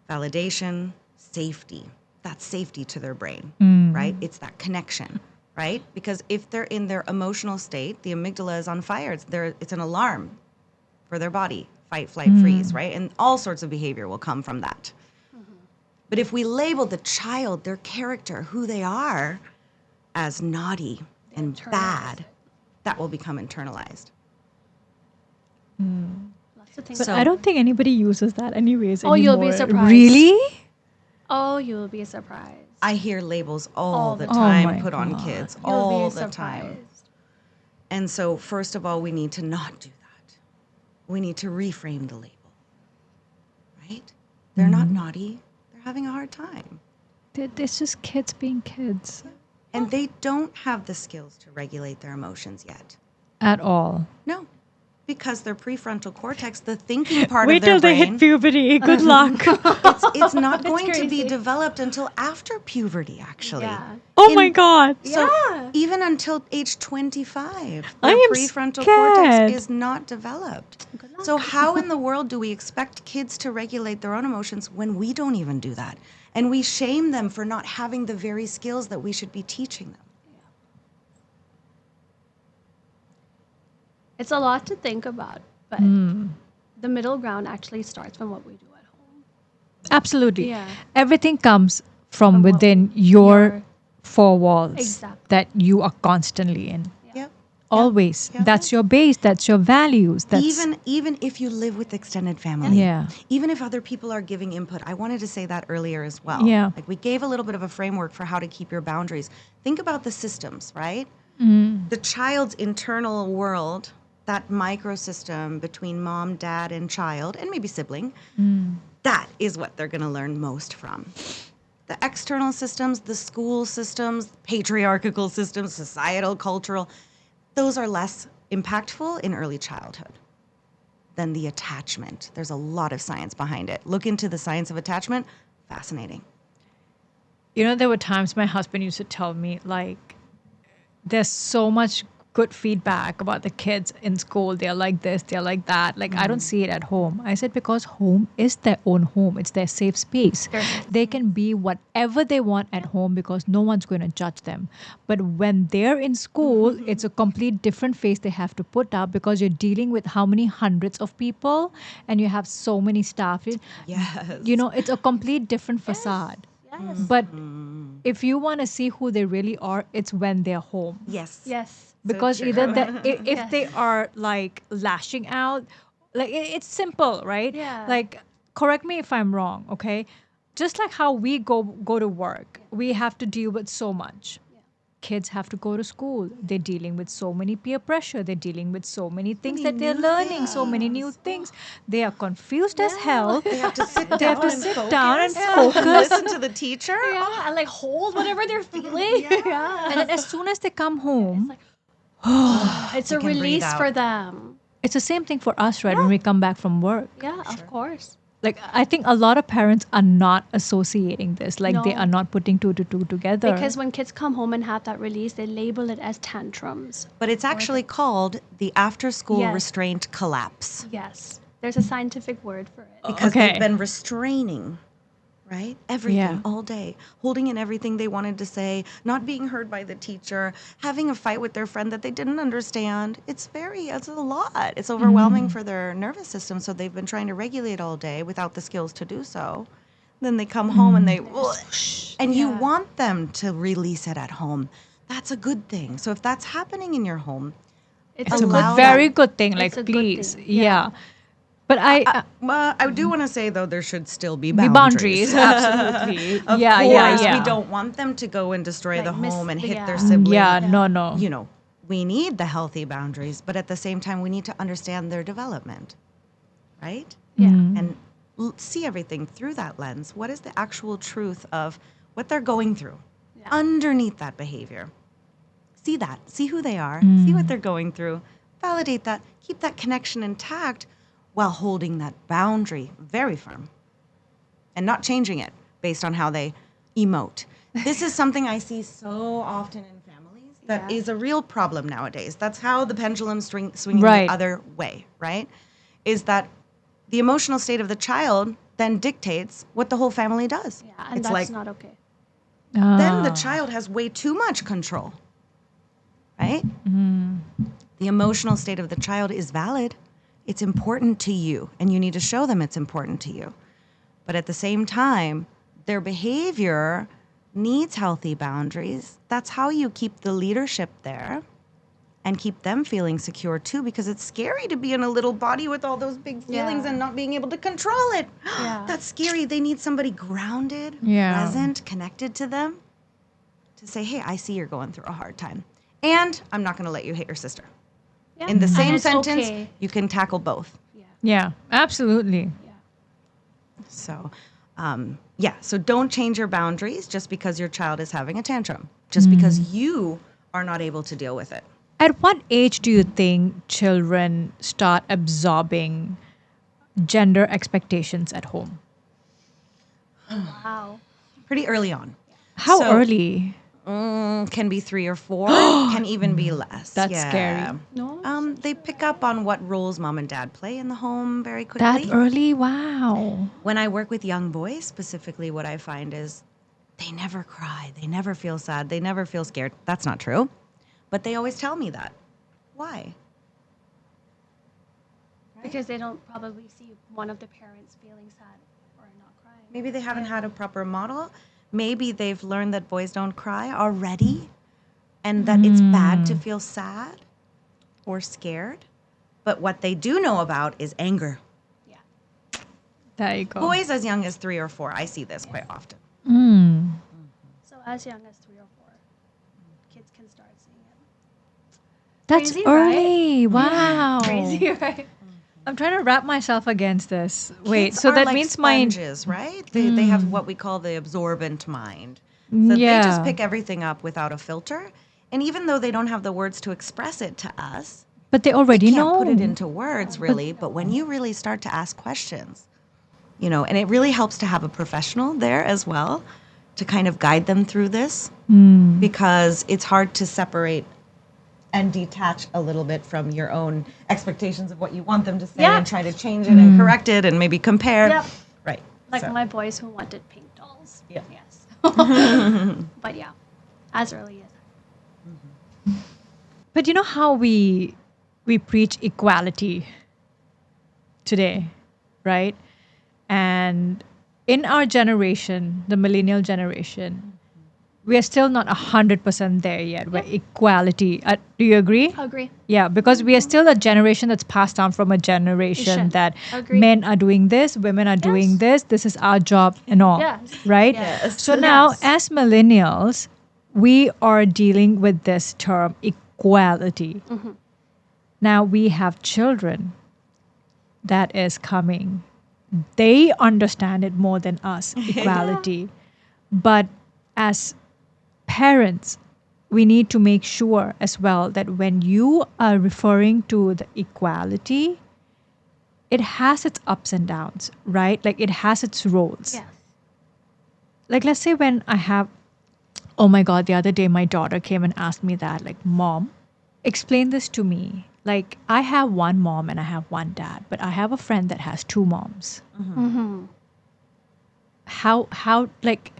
Validation, safety. That's safety to their brain, right? It's that connection, right? Because if they're in their emotional state, the amygdala is on fire. It's an alarm for their body, fight, flight, freeze, right? And all sorts of behavior will come from that. But if we label the child, their character, who they are, as naughty and internalize bad, it. that will become internalized. Lots of things. But So- I don't think anybody uses that anyways Oh, you'll be anymore. surprised. Really? Oh, you'll be surprised. I hear labels all All the the time time. Oh my put on God. kids, You'll all be the time. surprised. And so, first of all, we need to not do that. We need to reframe the label, right? They're not naughty. They're having a hard time. It's just kids being kids. And they don't have the skills to regulate their emotions yet. At all. No, because their prefrontal cortex, the thinking part Wait of their till they brain, hit puberty. Good luck. it's not going to be crazy. developed until after puberty, actually. Yeah. Oh In- my God. So Yeah. even until age 25, I their am prefrontal scared. cortex is not developed. Good luck. So how in the world do we expect kids to regulate their own emotions when we don't even do that? And we shame them for not having the very skills that we should be teaching them. It's a lot to think about, but the middle ground actually starts from what we do at home. Absolutely. Yeah. Everything comes from From what within your your- four walls Exactly. that you are constantly in. Yep. Always. Yeah. That's your base. That's your values. That's Even if you live with extended family, Yeah. even if other people are giving input, I wanted to say that earlier as well. Yeah. Like we gave a little bit of a framework for how to keep your boundaries. Think about the systems, right? The child's internal world, that microsystem between mom, dad, and child, and maybe sibling, that is what they're going to learn most from. The external systems, the school systems, patriarchal systems, societal, cultural, those are less impactful in early childhood than the attachment. There's a lot of science behind it. Look into the science of attachment. Fascinating. You know, there were times my husband used to tell me, like, there's so much good feedback about the kids in school. They're like this, they're like that. Like, I don't see it at home. I said, because home is their own home, it's their safe space. They can be whatever they want at home because no one's going to judge them. But when they're in school, it's a complete different face they have to put up because you're dealing with how many hundreds of people and you have so many staff. Yes. You know, it's a complete different facade. Yes. But if you want to see who they really are, it's when they're home. Yes. Yes. Because true. either if Yes. they are like lashing out, like it's simple, right? Yeah. Like, correct me if I'm wrong, okay? Just like how we go to work, we have to deal with so much. Kids have to go to school. They're dealing with so many peer pressure. They're dealing with so many things that they're new learning, so many new things. They are confused as hell. They have to sit They down have to and sit focus, down and and focus. listen to the teacher. Yeah, and like hold whatever they're feeling. Yeah. And then as soon as they come home, It's a You can breathe release out. for them. it's the same thing for us, right? When we come back from work. Yeah, of course. Like, I think a lot of parents are not associating this. Like, they No. are not putting two to two together. Because when kids come home and have that release, they label it as tantrums. But it's actually called the after-school Yes. restraint collapse Yes. There's a scientific word for it. because Okay. they've been restraining, right? Everything Yeah. all day, holding in everything they wanted to say, not being heard by the teacher, having a fight with their friend that they didn't understand. It's a lot. It's overwhelming for their nervous system. So they've been trying to regulate all day without the skills to do so. Then they come home and they, and you Yeah. want them to release it at home. That's a good thing. So if that's happening in your home, It's it's a allow good, very that. good thing. It's Like, a good please. thing, Yeah. yeah. But I I do want to say though there should still be the boundaries. boundaries, absolutely. Of yeah, course, yeah, yeah. we don't want them to go and destroy Like the miss- home and hit yeah. their sibling. Yeah, no. You know, we need the healthy boundaries, but at the same time, we need to understand their development, right? Yeah. And see everything through that lens. What is the actual truth of what they're going through Yeah. underneath that behavior? See that. See who they are. See what they're going through. Validate that. Keep that connection intact while holding that boundary very firm and not changing it based on how they emote. This is something I see so often in families that Yeah. is a real problem nowadays. That's how the pendulum swinging Right. the other way, right? Is that the emotional state of the child then dictates what the whole family does. Yeah, and it's that's like not okay. then the Ah. child has way too much control, right? The emotional state of the child is valid. It's important to you, and you need to show them it's important to you. But at the same time, their behavior needs healthy boundaries. That's how you keep the leadership there and keep them feeling secure too, because it's scary to be in a little body with all those big feelings Yeah. and not being able to control it. Yeah. That's scary. They need somebody grounded, Yeah. present, connected to them to say, hey, I see you're going through a hard time. And I'm not going to let you hit your sister. Yeah. In the And same it's sentence, okay. you can tackle both. Yeah. Yeah, absolutely. Yeah. So, so don't change your boundaries just because your child is having a tantrum, just because you are not able to deal with it. At what age do you think children start absorbing gender expectations at home? Wow. Pretty early on. How So- early? Can be 3 or 4, can even be less. That's scary. No. They pick up on what roles mom and dad play in the home very quickly. That early? Wow. When I work with young boys, specifically, what I find is they never cry, they never feel sad, they never feel scared. That's not true, but they always tell me that. Why? Because they don't probably see one of the parents feeling sad or not crying. Maybe they haven't had a proper model. Maybe they've learned that boys don't cry already and that it's bad to feel sad or scared. But what they do know about is anger. Yeah. There you go. Boys as young as 3 or 4, I see this quite often. So as young as 3 or 4, kids can start seeing it. That's Crazy, right? early. Wow. Crazy, right? I'm trying to wrap myself against this. Wait, Kids so are that like means my sponges, right? They have what we call the absorbent mind. So they Yeah. just pick everything up without a filter. And even though they don't have the words to express it to us, but they already can't know. put it into words really. But when you really start to ask questions, and it really helps to have a professional there as well to kind of guide them through this because it's hard to separate and detach a little bit from your own expectations of what you want them to say Yeah. and try to change it and correct it and maybe compare. Yep. Right. Like So, my boys who wanted pink dolls. Yeah. Yes. But yeah, as early as But you know how we preach equality today, right? And in our generation, the millennial generation, we are still not 100% there yet. Where equality, do you agree? agree. Yeah, because we are still a generation that's passed down from a generation that Agree. men are doing this, women are doing this. This is our job and all, Yes. right? Yes. So now, Yes. as millennials, we are dealing with this term equality. Now we have children that is coming. They understand it more than us, equality. But as parents, we need to make sure as well that when you are referring to the equality, it has its ups and downs, right? Like it has its roles. Yes. Like let's say when I have, oh my God, the other day my daughter came and asked me that, like, Mom, explain this to me. Like I have one mom and I have one dad, but I have a friend that has two moms. How like,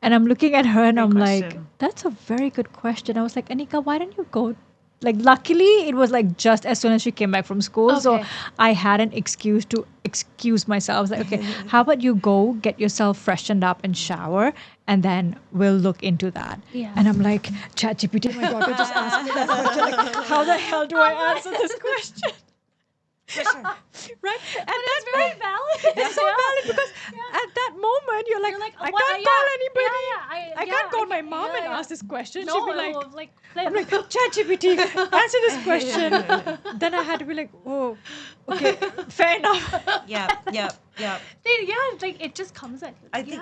and I'm looking at her and Great I'm like, question. that's a very good question. I was like, Anika, why don't you go? Like, luckily, it was like just as soon as she came back from school. So Okay. I had an excuse to excuse myself. I was like, okay, how about you go get yourself freshened up and shower, and then we'll look into that. Yes. And I'm like, ChatGPT, my daughter just asked me that question. Like, how the hell do I answer this question? Right? And that's very valid. It's so valid because at that moment you're like, I what- can't yeah, call anybody. yeah, I can't call my mom and ask this question. No, She'd be like, like I'm like, ChatGPT, answer this question. Then I had to be like, oh, okay, fair enough. Yep. yeah, like it just comes in. I think.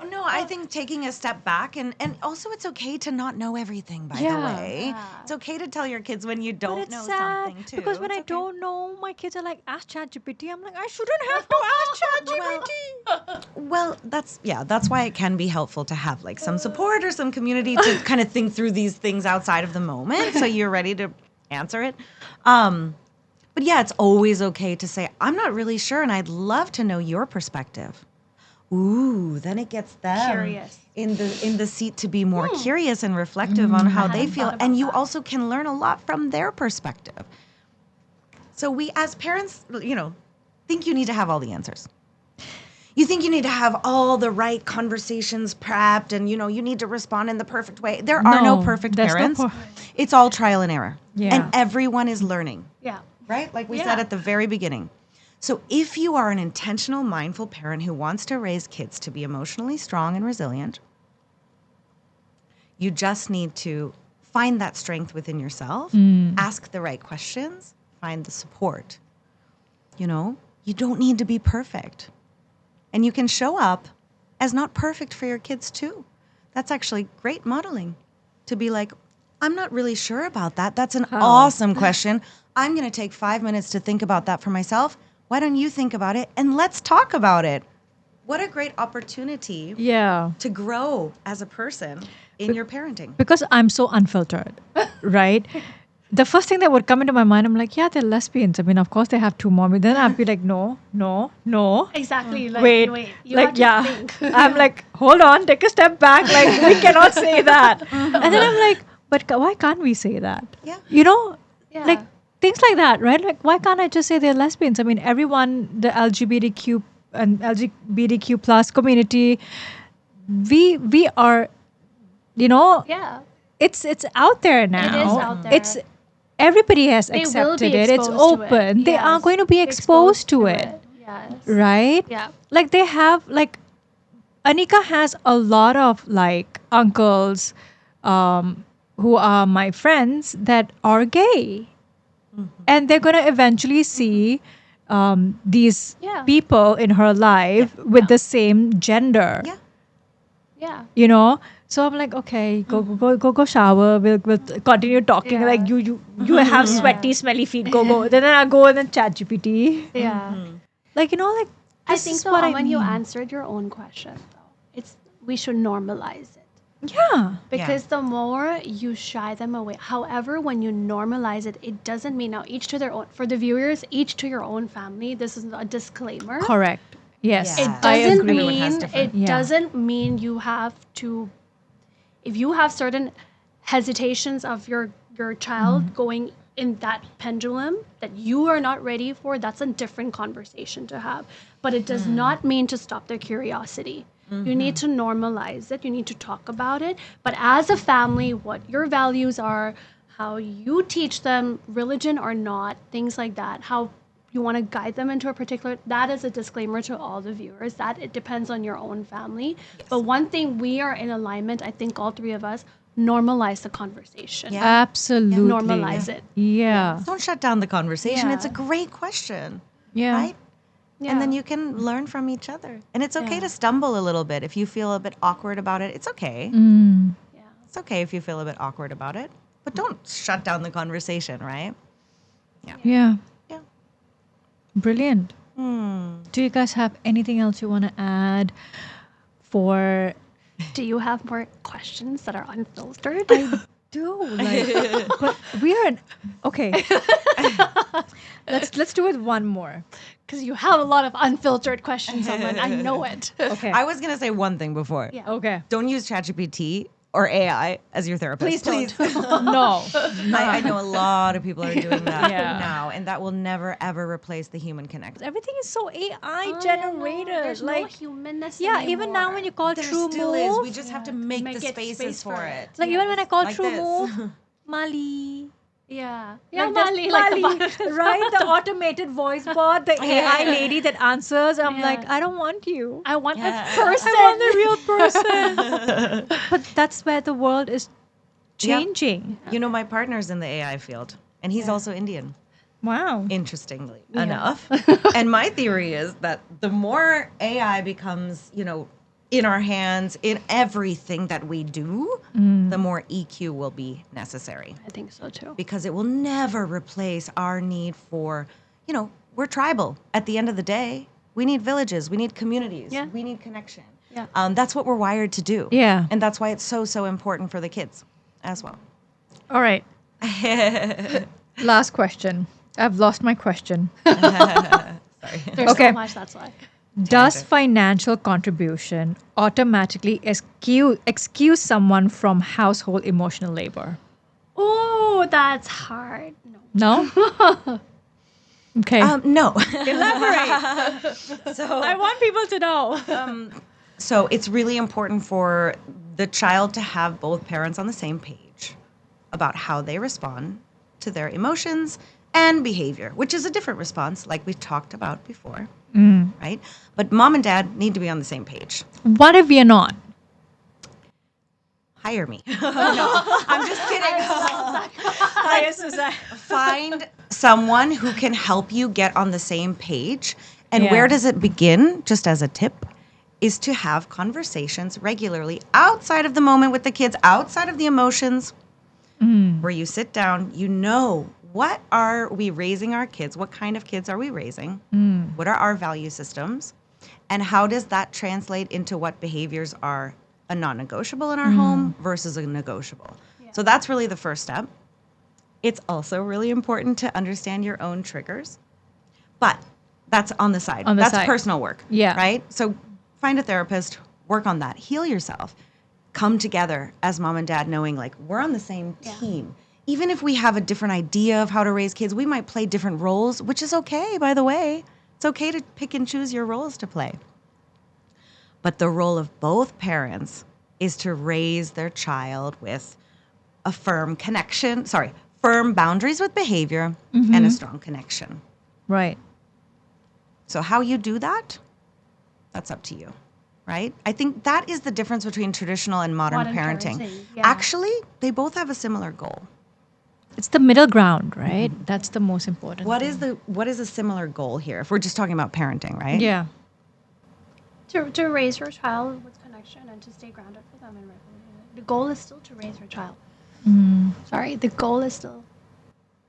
No, I think taking a step back and also it's okay to not know everything, by the Yeah. way. Yeah. It's okay to tell your kids when you But don't it's know sad something too. because when It's I okay. don't know, my kids are like, ask ChatGPT. I'm like, I shouldn't have to ask ChatGPT. Well, that's why it can be helpful to have like some support or some community to kind of think through these things outside of the moment so you're ready to answer it. But yeah, it's always okay to say, I'm not really sure and I'd love to know your perspective. Ooh, then it gets them Curious. in the seat to be more curious and reflective on how they hadn't feel, thought and about you that. also can learn a lot from their perspective. So we as parents, think you need to have all the answers. You think you need to have all the right conversations prepped and you need to respond in the perfect way. There are no No, perfect there's no parents. It's all trial and error. Yeah. And everyone is learning. Yeah. Right? Like we Yeah. said at the very beginning. So if you are an intentional, mindful parent who wants to raise kids to be emotionally strong and resilient, you just need to find that strength within yourself, ask the right questions, find the support. You don't need to be perfect. And you can show up as not perfect for your kids too. That's actually great modeling to be like, I'm not really sure about that. That's an awesome question. I'm going to take 5 minutes to think about that for myself. Why don't you think about it and let's talk about it? What a great opportunity Yeah. to grow as a person in your parenting. Because I'm so unfiltered, right? The first thing that would come into my mind, I'm like, yeah, they're lesbians. I mean, of course they have two moms. Then I'd be like, no. Exactly. Like, Wait. you like, have to yeah. think. I'm like, hold on, take a step back. Like, we cannot say that. And then I'm like, but why can't we say that? Yeah. Yeah. Like things like that, right? Like, why can't I just say they're lesbians? I mean, everyone, the LGBTQ and LGBTQ plus community, we are, yeah. it's out there now. It is out there. It's everybody has They will accepted be it. It's exposed to it. open. They are Yes. going to be exposed to it, Yes. right? Yeah. Like they have like Anika has a lot of like uncles who are my friends that are gay. And they're going to eventually see these Yeah. people in her life with the same gender. Yeah. Yeah. So I'm like, okay, go shower. We'll continue talking. Yeah. Like you have sweaty, smelly feet. Go. Then I go and then chat GPT. Yeah. Like like I this think is though, what Aman, I you mean. answered your own question though. We should normalize it. Yeah. Because the more you shy them away, however, when you normalize it, it doesn't mean now each to their own. For the viewers, each to your own family. This is a disclaimer. Correct. Yes. Yeah. It I doesn't agree. Everyone has mean different- it Yeah. doesn't mean you have to. If you have certain hesitations of your child going in that pendulum that you are not ready for, that's a different conversation to have. But it does not mean to stop their curiosity. You need to normalize it. You need to talk about it. But as a family, what your values are, how you teach them, religion or not, things like that, how you want to guide them into a particular, that is a disclaimer to all the viewers, that it depends on your own family. But one thing we are in alignment, I think all three of us, normalize the conversation. Yeah. Absolutely. Normalize it. Yeah. Don't shut down the conversation. It's a Yeah. great question. Yeah. Right? Yeah. And then you can learn from each other. And it's okay Yeah. to stumble a little bit. If you feel a bit awkward about it, it's okay. Mm. Yeah. It's okay if you feel a bit awkward about it. But don't shut down the conversation, right? Yeah. Yeah. Brilliant. Hmm. Do you guys have anything else you want to add for Do you have more questions that are unfiltered? do like but we are okay. Let's do it one more. Because you have a lot of unfiltered questions, Aman. I know it. Okay. I was going to say one thing before. Yeah. Okay. Don't use ChatGPT or AI as your therapist. Please don't. No. I know a lot of people are doing that Yeah. now, and that will never ever replace the human connection. Everything is so AI I know. generated. There's no like humanness yeah, even now anymore. when you call There True still Move, is. We just have to make Make the it spaces space for for it. it. like even when I call Like True this. Move, Mali. Yeah. Like Yeah, just Mali, like the Mali, button. right? The automated voice bot, the AI lady that answers. I'm Yeah. like, I don't want you. I want Yeah. a person. I want the real person. But that's where the world is changing. You know, my partner's in the AI field, and he's also Indian, Wow. interestingly enough. And my theory is that the more AI becomes, in our hands, in everything that we do, the more EQ will be necessary. I think so too. Because it will never replace our need for, we're tribal at the end of the day. We need villages, we need communities, Yeah. we need connection. Yeah. That's what we're wired to do. Yeah. And that's why it's so, so important for the kids as well. All right. Last question. I've lost my question. There's Okay. so much, that's why. Does financial contribution automatically excuse someone from household emotional labor? Oh, that's hard. No. No? Okay. No. Elaborate. So I want people to know. So it's really important for the child to have both parents on the same page about how they respond to their emotions and behavior, which is a different response, like we talked about before, right? But mom and dad need to be on the same page. What if we are not? Hire me. No, I'm just kidding. Find someone who can help you get on the same page. And Yeah. where does it begin, just as a tip, is to have conversations regularly outside of the moment with the kids, outside of the emotions, where you sit down, what are we raising our kids? What kind of kids are we raising? What are our value systems? And how does that translate into what behaviors are a non-negotiable in our home versus a negotiable? So that's really the first step. It's also really important to understand your own triggers, but that's on the side. On the That's side. personal work. Yeah. Right? So find a therapist, work on that, heal yourself, come together as mom and dad knowing like we're on the same team. Even if we have a different idea of how to raise kids, we might play different roles, which is okay, by the way. It's okay to pick and choose your roles to play. But the role of both parents is to raise their child with a firm boundaries with behavior and a strong connection. Right. So how you do that, that's up to you, right? I think that is the difference between traditional and modern parenting. Yeah. Actually, they both have a similar goal. It's the middle ground, right? That's the most important. What is a similar goal here? If we're just talking about parenting, right? Yeah. To raise your child with connection and to stay grounded for them. The goal is still to raise your child. Sorry, the goal is still.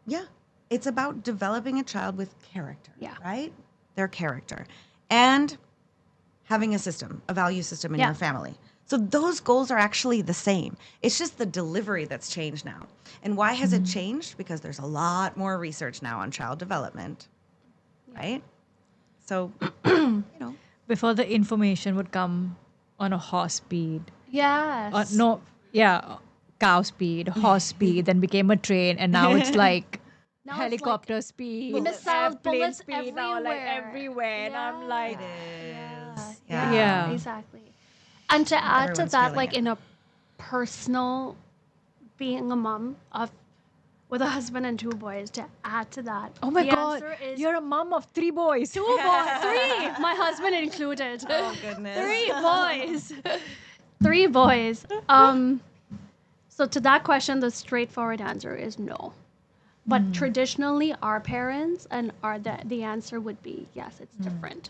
Yeah. It's about developing a child with character, Yeah. right? Their character. And having a system, a value system in Yeah. your family. So those goals are actually the same. It's just the delivery that's changed now. And why has it changed? Because there's a lot more research now on child development, right? So, Before the information would come on a horse speed. Yes. No, yeah, cow speed, horse speed, then became a train, and now it's like Now it's like helicopter speed, missiles, airplane bullets speed, now like everywhere. And I'm like, is. Yeah. Exactly. And to add to Everyone's that, feeling like it. in a personal, being a mom of with a husband and 2 boys, to add to that, oh my the God, answer is you're a mom of 3 boys. 2 boys, 3, my husband included. Oh, goodness. 3 boys. 3 boys. So to that question, the straightforward answer is no. But traditionally, our parents and the answer would be yes, it's different.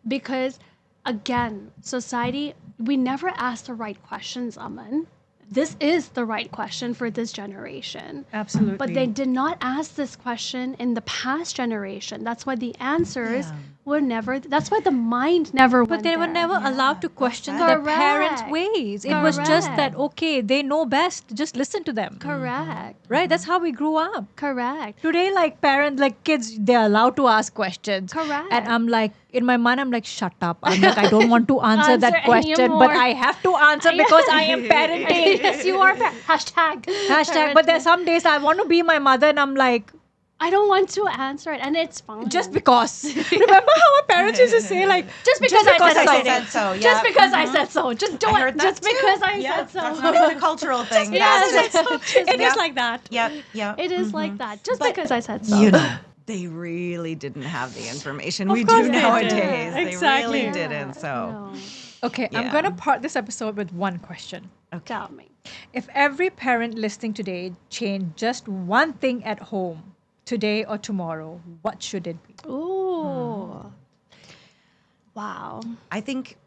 Because again, society, we never ask the right questions, Aman. This is the right question for this generation. Absolutely. But they did not ask this question in the past generation. That's why the answers were never, that's why the mind never But went they were there. never allowed to question right. their parents' Correct. ways. It was just that, Correct. okay, they know best, just listen to them. Correct. Right? That's how we grew up. Correct. Today, like parents, like kids, they're allowed to ask questions. Correct. And I'm like, in my mind, I'm like, shut up. I'm like, I don't want to answer that Answer question, but anymore. I have to answer because I am parenting. Yes, you are. Hashtag. Hashtag. But there's some days I want to be my mother, and I'm like, I don't want to answer it, and it's fine. just because. Remember how our parents used to say, like, Just because I said I so. said so. Yeah. Just because I said so. Just do I it. heard that Just too. because I Yeah, said so. That's not even a cultural thing. Yes, That's just, It is like that. Yep. it is like that. Just But because I said so. You know, they really didn't have the information we course do they nowadays. didn't. They Exactly. really didn't. So, No. Okay, I'm Yeah. going to part this episode with one question. Tell me. If every parent listening today changed just one thing at home, today or tomorrow, what should it be? Ooh. Wow. I think,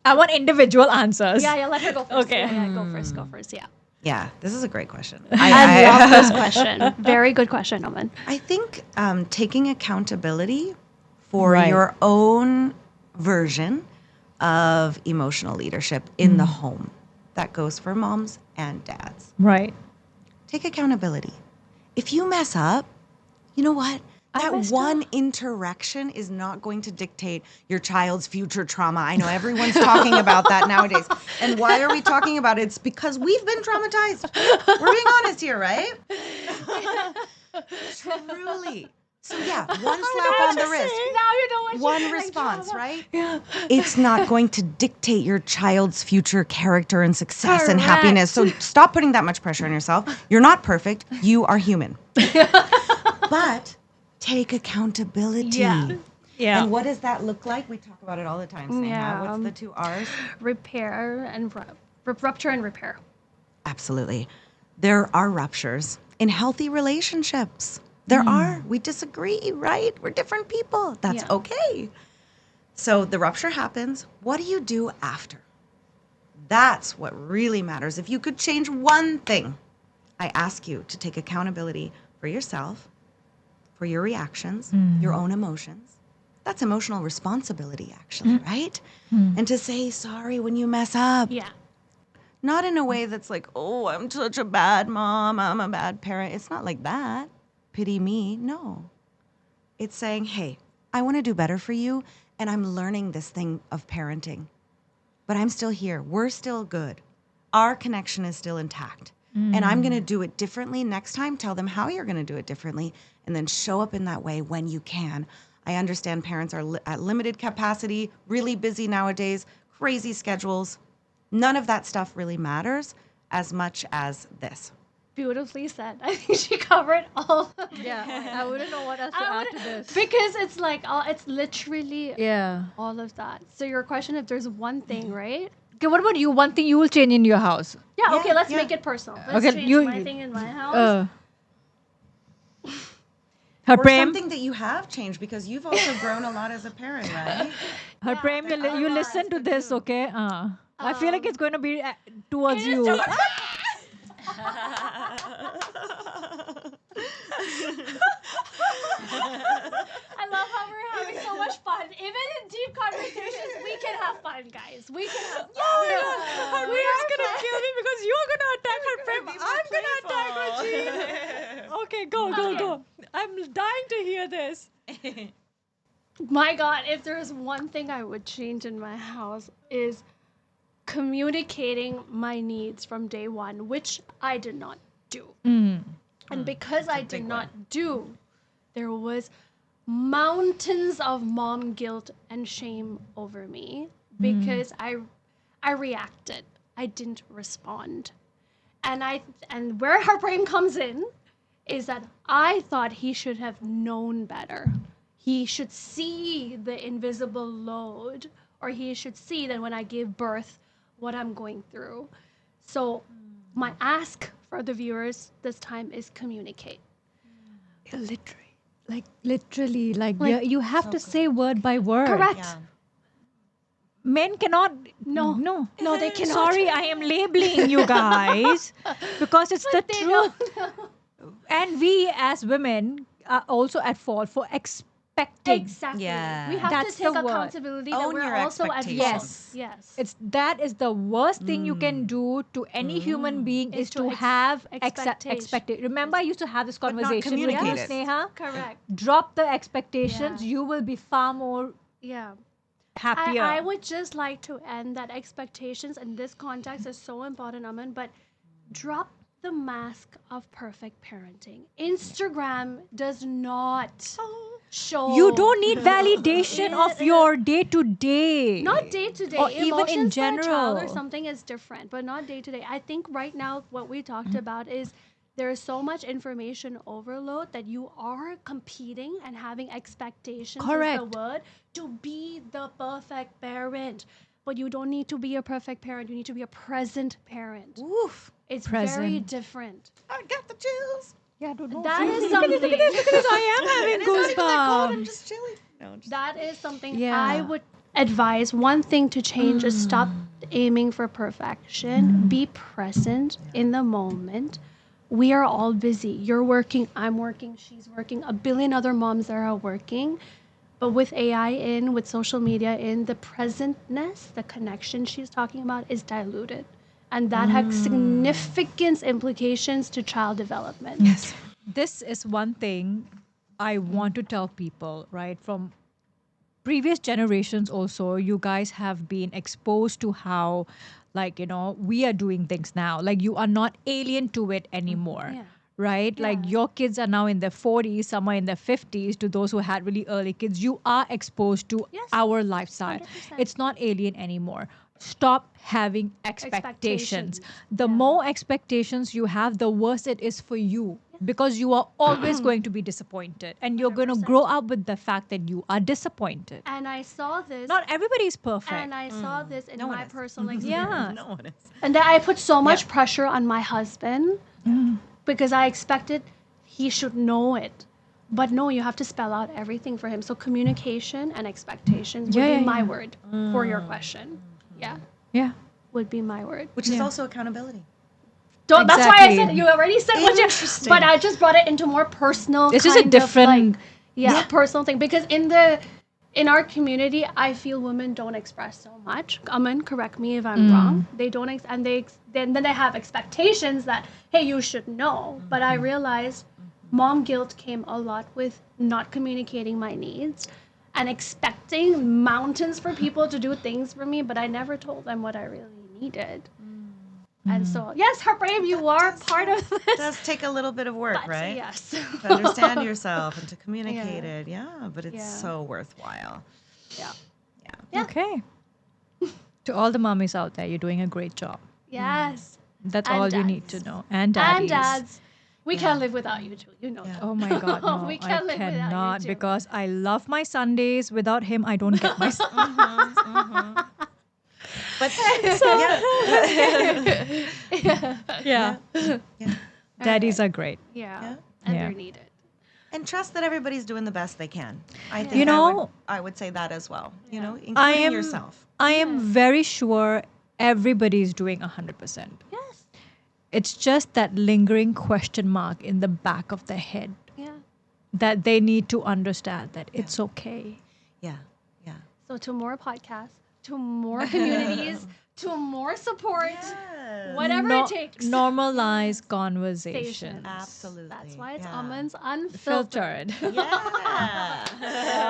I want individual answers. Yeah, let her go first. Okay. Yeah, go first. Yeah. yeah, this is a great question. I love this question. Very good question, Aman. I think taking accountability for Right. your own version of emotional leadership in the home. That goes for moms and dads. Right. Take accountability. If you mess up, you know what? That messed one interaction is not going to dictate your child's future trauma. I know everyone's talking about that nowadays. And why are we talking about it? It's because we've been traumatized. We're being honest here, right? Truly. So yeah, one slap on the wrist. Now you know what One response, right? Yeah. It's not going to dictate your child's future character and success and Correct. happiness. So stop putting that much pressure on yourself. You're not perfect. You are human. But take accountability. Yeah. Yeah. And what does that look like? We talk about it all the time, Sneha. Yeah. What's the 2 R's? Repair and rupture and repair. Absolutely. There are ruptures in healthy relationships. There are. We disagree, right? We're different people. That's Yeah. okay. So the rupture happens. What do you do after? That's what really matters. If you could change one thing, I ask you to take accountability for yourself, for your reactions, your own emotions. That's emotional responsibility, actually, right? And to say sorry when you mess up. Yeah. Not in a way that's like, oh, I'm such a bad mom, I'm a bad parent. It's not like that. Pity me. No. It's saying, hey, I want to do better for you, and I'm learning this thing of parenting. But I'm still here. We're still good. Our connection is still intact. And I'm going to do it differently next time. Tell them how you're going to do it differently, and then show up in that way when you can. I understand parents are at limited capacity, really busy nowadays, crazy schedules. None of that stuff really matters as much as this. Beautifully said. I think she covered all of it. Yeah. I wouldn't know what else to add to this. Because it's like, it's literally Yeah. all of that. So your question, if there's one thing, right? Okay, what about you? One thing you will change in your house? Yeah, okay, let's yeah. make it personal. Let's Okay, change my thing in my house. Her Or prem, something that you have changed because you've also grown a lot as a parent, right? her prem, you listen to this, okay? I feel like it's going to be towards you. I love how we're having so much fun. Even in deep conversations, we can have have fun, guys. We can have fun. Her brain's gonna kill me because you're gonna attack her frame. be more I'm gonna attack Regine. Okay, go. I'm dying to hear this. My God, if there's one thing I would change in my house is communicating my needs from day one, which I did not do. And because I did not do, there was mountains of mom guilt and shame over me because I reacted. I didn't respond. And where her brain comes in is that I thought he should have known better. He should see the invisible load, or he should see that when I gave birth, what I'm going through. So my ask for the viewers this time is communicate. Literally, you have to say word by word. Correct. Yeah. Men cannot. No, they cannot. Sorry, I am labeling you guys because it's the They truth. don't. And we as women are also at fault for expecting. Exactly. Yeah. We have That's to take the word. accountability that Own we're your also at expectations. Yes. That is the worst thing you can do to any human being is to have expectation. expected. Remember, I used to have this not conversation with you, communicate it. Sneha. Correct. Drop the expectations. Yeah. You will be far more Yeah. happier. I would just like to end that expectations in this context is so important, Aman, but drop the mask of perfect parenting. Instagram does not show. You don't need validation of your day to day. Not day to day. Or even in Emotions for a child or general. something is different, but not day to day. I think right now what we talked about is there is so much information overload that you are competing and having expectations is Correct. the word to be the perfect parent. But you don't need to be a perfect parent. You need to be a present parent. Oof. It's very Present. different. I got the chills. Yeah, don't know. That is Look at something. this. I am having It's not even that cold. I'm goosebumps. just chilly. No, just That is something Yeah. I would advise. One thing to change is stop aiming for perfection. Be present in the moment. We are all busy. You're working, I'm working, she's working, a billion other moms that are working. But with AI in, with social media in, the presentness, the connection she's talking about is diluted. And that has significant implications to child development. yes. This is one thing I want to tell people, right? From previous generations also, you guys have been exposed to how, we are doing things now. Like, you are not alien to it anymore. Yeah. Right? Like, Yeah. your kids are now in their 40s, some are in their 50s. To those who had really early kids, you are exposed to Yes. our lifestyle. 100%. It's not alien anymore. Stop having expectations. Expectations. The more expectations you have, the worse it is for you. Because you are always going to be disappointed. And you're going to 100%. grow up with the fact that you are disappointed. And I saw this. Not everybody is perfect. And I saw this in No one my is. personal experience. Yeah. No one is. And that I put so much pressure on my husband because I expected he should know it. But no, you have to spell out everything for him. So communication and expectations would be my word for your question. Yeah, Yeah. would be my word. Which is also accountability. That's why I Exactly. said you already said what you. Interesting. But I just brought it into more personal. It's just a kind of, different- personal thing because in our community, I feel women don't express so much. Aman, correct me if I'm wrong. They don't, then they have expectations that hey, you should know. But I realized mom guilt came a lot with not communicating my needs and expecting mountains for people to do things for me, but I never told them what I really needed. And so, yes, Harpreem, you are part of this. It does take a little bit of work, But right? yes. To understand yourself and to communicate it. Yeah, but it's Yeah. so worthwhile. Yeah. Yeah. Okay. To all the mommies out there, you're doing a great job. Yes. That's And all you need dads. to know. And daddies. And dads. We can't live without you too. You know that. Oh my God, no, We I can't live without you cannot too. because I love my Sundays. Without him, I don't get my But Yeah. yeah. Daddies are great. Yeah. And Yeah. they're needed. And trust that everybody's doing the best they can. I think You know- I would say that as well. You know, I including am yourself. I am very sure everybody is doing 100%. Yes. It's just that lingering question mark in the back of their head Yeah. that they need to understand that it's okay. Yeah. Yeah. So to more podcasts, to more communities, to more support, whatever it takes. Normalize conversations. Absolutely. That's why it's Yeah. Aman's Unfiltered. Filtered. Yeah.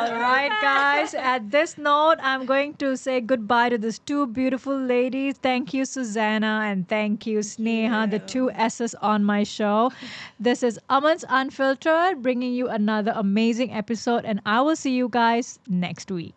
All right, guys. At this note, I'm going to say goodbye to these two beautiful ladies. Thank you, Susanna, and thank you, Sneha, the two S's on my show. This is Aman's Unfiltered, bringing you another amazing episode, and I will see you guys next week.